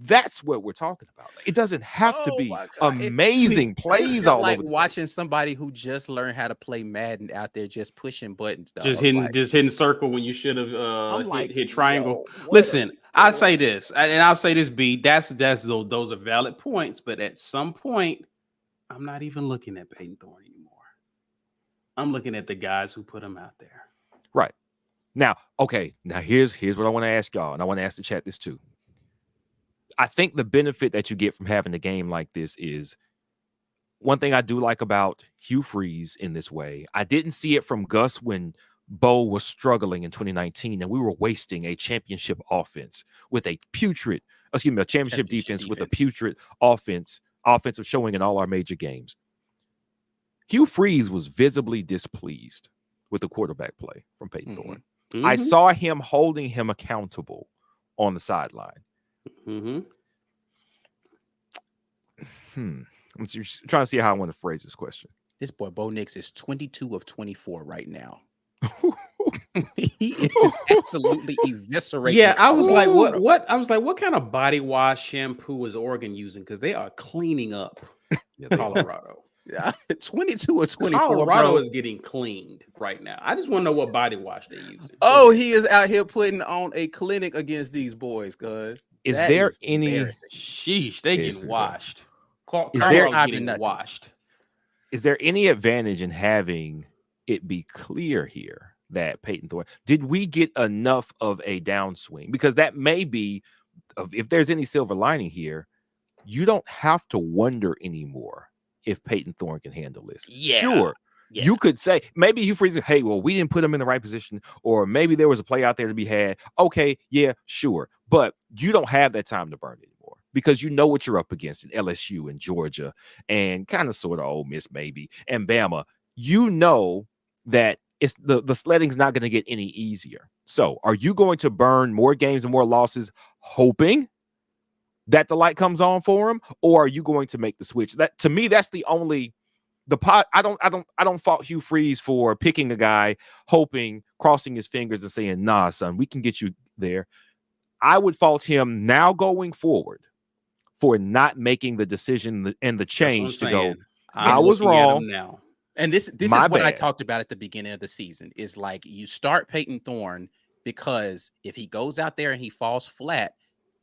that's what we're talking about. It doesn't have to be amazing plays all like over. Watching somebody who just learned how to play Madden out there, just pushing buttons, dog. Just hitting circle when you should have hit triangle. Listen, I'll say this, and I'll say this, B. Those are valid points, but at some point, I'm not even looking at Peyton Thorne anymore. I'm looking at the guys who put him out there. Right. Now, here's what I want to ask y'all, and I want to ask the chat this too. I think the benefit that you get from having a game like this is one thing I do like about Hugh Freeze in this way. I didn't see it from Gus when Bo was struggling in 2019, and we were wasting a championship offense with a championship defense with a putrid offensive showing in all our major games. Hugh Freeze was visibly displeased with the quarterback play from Peyton Thorne. Mm-hmm. I saw him holding him accountable on the sideline. I'm just trying to see how I want to phrase this question. This boy Bo Nix is 22 of 24 right now. He is absolutely eviscerating. Yeah, I was like, what? I was like, what kind of body wash shampoo is Oregon using? Because they are cleaning up Colorado. Yeah, 22 or 24. Colorado is getting cleaned right now. I just want to know what body wash they're using. Oh, he is out here putting on a clinic against these boys, cuz. Is there any sheesh? They getting washed. Getting washed. Is there any advantage in having it be clear here that Peyton Thorne, did we get enough of a downswing? Because that may be, if there's any silver lining here, you don't have to wonder anymore if Peyton Thorne can handle this. Yeah. Sure. Yeah. You could say, maybe you freeze it, hey, well, we didn't put him in the right position, or maybe there was a play out there to be had. Okay, yeah, sure. But you don't have that time to burn anymore because you know what you're up against in LSU and Georgia and kind of sort of Ole Miss maybe and Bama. You know that it's the sledding's not going to get any easier. So are you going to burn more games and more losses hoping that the light comes on for him, or are you going to make the switch? That, to me, that's the only I don't fault Hugh Freeze for picking a guy, hoping, crossing his fingers and saying, nah, son, we can get you there. I would fault him now going forward for not making the decision and the change to go. I was wrong now. And this is what I talked about at the beginning of the season is like you start Peyton Thorne because if he goes out there and he falls flat,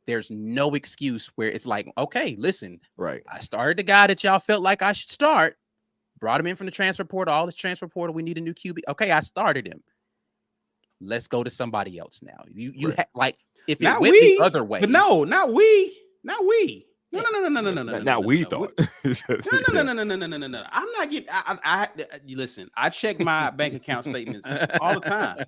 there's no excuse where it's like, okay, listen, right. I started the guy that y'all felt like I should start, brought him in from the transfer portal, all this transfer portal. We need a new QB. Okay, I started him. Let's go to somebody else now. You like if it went the other way, but no, not we. No. Not we thought. No. I'm not getting. You listen. I check my bank account statements all the time.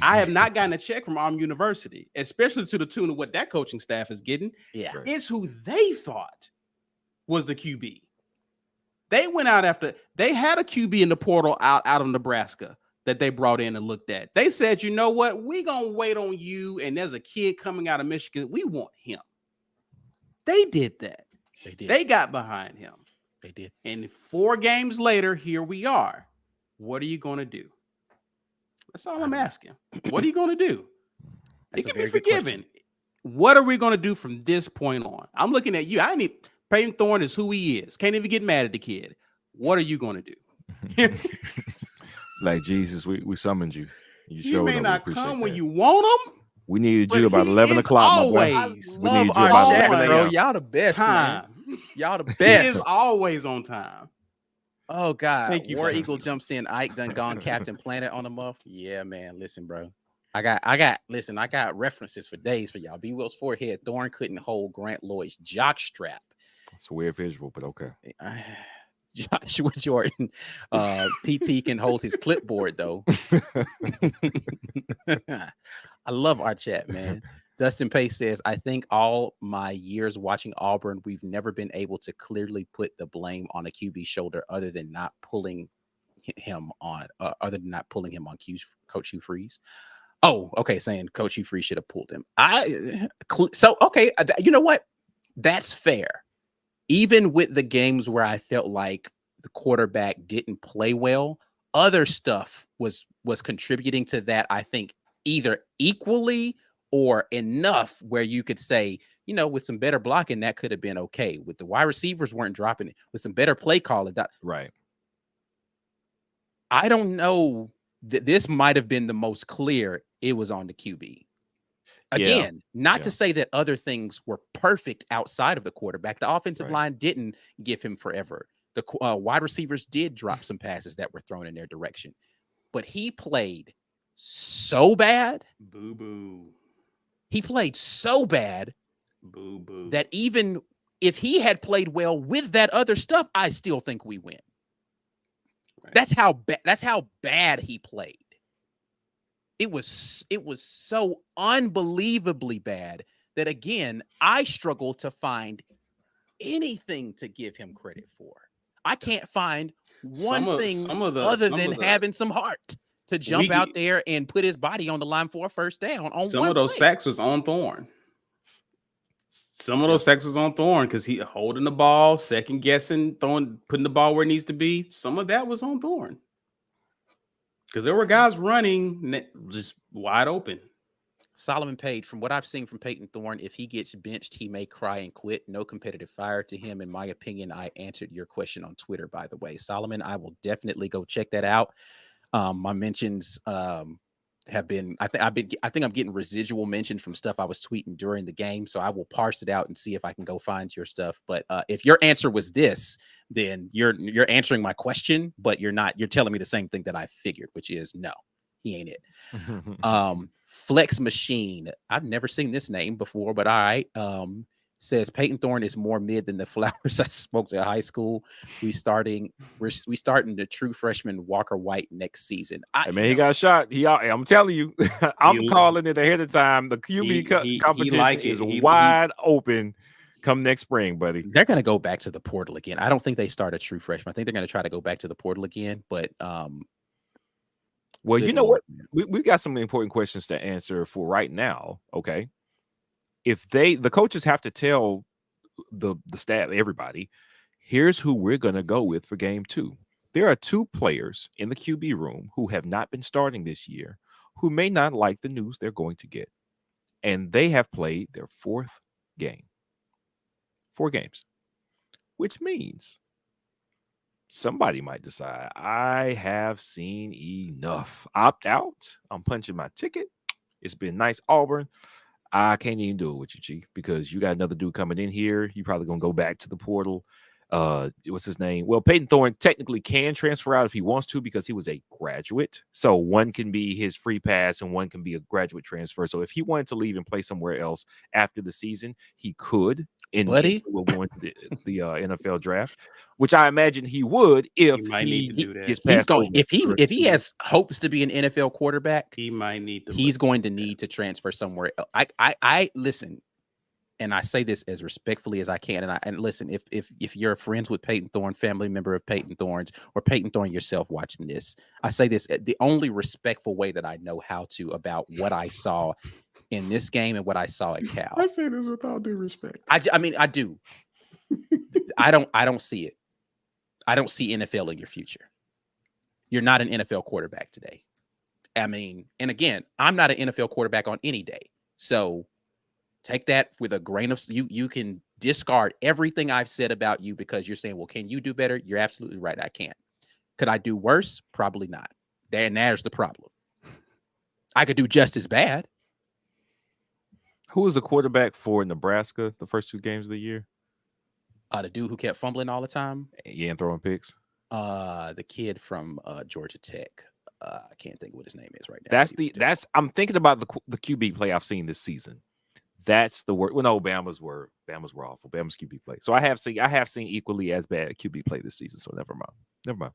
I have not gotten a check from Auburn University, especially to the tune of what that coaching staff is getting. Yeah, it's who they thought was the QB. They went out after they had a QB in the portal out of Nebraska that they brought in and looked at. They said, you know what? We're gonna wait on you. And there's a kid coming out of Michigan. We want him. They did that. They did. They got behind him. They did. And 4 games later, here we are. What are you going to do? That's all I'm asking. What are you going to do? It can be forgiven. What are we going to do from this point on? I'm looking at you. Peyton Thorne is who he is. Can't even get mad at the kid. What are you going to do? Like Jesus, we summoned you. You may not come when you want him. We needed you about 11 o'clock, my boy. We needed you about 11 bro. Y'all the best, man. Y'all the best. He is always on time. Oh, God. Thank you. War Eagle jumps in. Ike done gone Captain Planet on the muff. Yeah, man. Listen, bro. I got references for days for y'all. B. Will's forehead. Thorne couldn't hold Grant Lloyd's jock strap. It's a weird visual, but okay. Joshua Jordan, PT can hold his clipboard though. I love our chat, man. Dustin Pace says, I think all my years watching Auburn, we've never been able to clearly put the blame on a QB shoulder other than not pulling him on Coach Hugh Freeze. Oh, okay. Saying Coach Hugh Freeze should have pulled him. Okay. You know what? That's fair. Even with the games where I felt like the quarterback didn't play well, other stuff was contributing to that, I think, either equally or enough where you could say, you know, with some better blocking, that could have been okay. With the wide receivers weren't dropping it. With some better play calling. Right. I don't know. This might have been the most clear it was on the QB. Again, not to say that other things were perfect outside of the quarterback. The offensive line didn't give him forever. The wide receivers did drop some passes that were thrown in their direction. But he played so bad. Boo-boo. He played so bad. Boo-boo. That even if he had played well with that other stuff, I still think we win. Right. That's how bad he played. It was so unbelievably bad that, again, I struggle to find anything to give him credit for. I can't find one thing other than having some heart to jump out there and put his body on the line for a first down. On some of those sacks was on Thorne. Some of those sacks was on Thorne because he holding the ball, second guessing, putting the ball where it needs to be. Some of that was on Thorne. Because there were guys running just wide open. Solomon Page, from what I've seen from Peyton Thorne, if he gets benched, he may cry and quit. No competitive fire to him. In my opinion, I answered your question on Twitter, by the way. Solomon, I will definitely go check that out. My mentions have been, I think I'm getting residual mentions from stuff I was tweeting during the game. So I will parse it out and see if I can go find your stuff. But if your answer was this, then you're answering my question, but you're telling me the same thing that I figured, which is no, he ain't it. Flex Machine. I've never seen this name before, but all right. Says Peyton Thorne is more mid than the flowers I smoked at high school. We starting the true freshman Walker White next season. He got shot. I'm telling you, I'm calling it ahead of time. The QB competition is wide open come next spring, buddy. They're going to go back to the portal again. I don't think they start a true freshman. I think they're going to try to go back to the portal again. But well, you know what? We've got some important questions to answer for right now. Okay. If the coaches have to tell the staff, everybody, here's who we're going to go with for game 2. There are 2 players in the QB room who have not been starting this year, who may not like the news they're going to get. And they have played their 4th game. 4 games, which means somebody might decide, I have seen enough. Opt out. I'm punching my ticket. It's been nice, Auburn. I can't even do it with you, Chief, because you got another dude coming in here. You probably gonna go back to the portal. What's his name? Well, Peyton Thorne technically can transfer out if he wants to because he was a graduate. So one can be his free pass and one can be a graduate transfer. So if he wanted to leave and play somewhere else after the season, he could. Buddy, Will go into the NFL draft, which I imagine he would if He might need to do that. gets he's passed going over if he for if he has hopes to be an NFL quarterback, He might need to. he's going to need to transfer somewhere else. I listen, and I say this as respectfully as I can. And listen, if you're friends with Peyton Thorne, family member of Peyton Thorne's, or Peyton Thorne yourself watching this, I say this the only respectful way that I know how to about what I saw in this game and what I saw at Cal. I say this with all due respect. I mean, I do. I don't see it. I don't see NFL in your future. You're not an NFL quarterback today. I mean, and again, I'm not an NFL quarterback on any day. So take that with a grain of you can discard everything I've said about you because you're saying, well, can you do better? You're absolutely right. I can't. Could I do worse? Probably not. There's the problem. I could do just as bad. Who was the quarterback for Nebraska the first 2 games of the year? The dude who kept fumbling all the time. Yeah, and throwing picks. The kid from Georgia Tech. I can't think of what his name is right now. I'm thinking about the QB play I've seen this season. That's the word. Well, no, Bama's were awful. Bama's QB play. So I have seen equally as bad QB play this season. So never mind.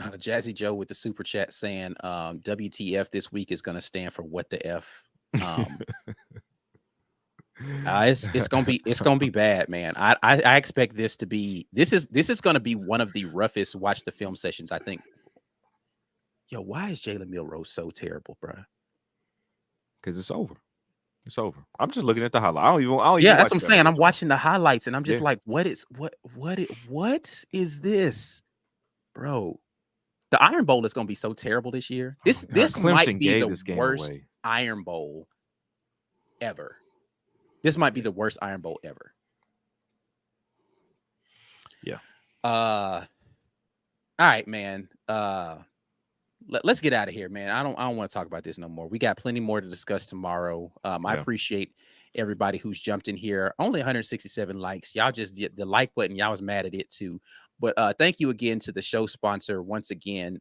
Jazzy Joe with the super chat saying WTF this week is going to stand for what the F. It's gonna be bad, man. I expect this to be this is gonna be one of the roughest watch the film sessions, I think. Yo, why is Jalen Milrose so terrible, bro? Because it's over. It's over. I'm just looking at the highlight. I don't even yeah, that's watch what I'm saying. I'm watching the highlights and I'm just like, what is this, bro? The Iron Bowl is gonna be so terrible this year. This might be the worst Iron Bowl ever. This might be the worst Iron Bowl ever. Yeah. All right, man. Let's get out of here, man. I don't want to talk about this no more. We got plenty more to discuss tomorrow. I appreciate everybody who's jumped in here. Only 167 likes. Y'all just did the like button. Y'all was mad at it too. But thank you again to the show sponsor once again,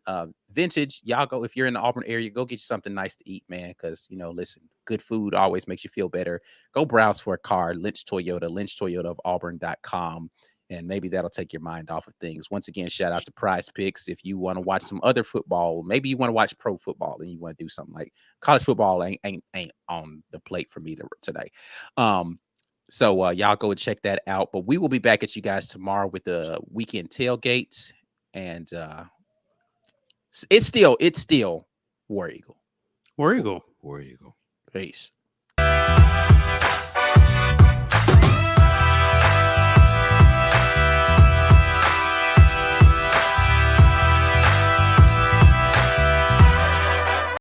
Vintage. Y'all go, if you're in the Auburn area, go get you something nice to eat, man. Because listen, good food always makes you feel better. Go browse for a car, Lynch Toyota, Lynch Toyota of Auburn.com. And maybe that'll take your mind off of things. Once again, shout out to Prize Picks. If you want to watch some other football, maybe you want to watch pro football and you want to do something like college football ain't on the plate for me today. So y'all go and check that out. But we will be back at you guys tomorrow with the weekend tailgate. And it's still War Eagle. War Eagle. War Eagle. Peace.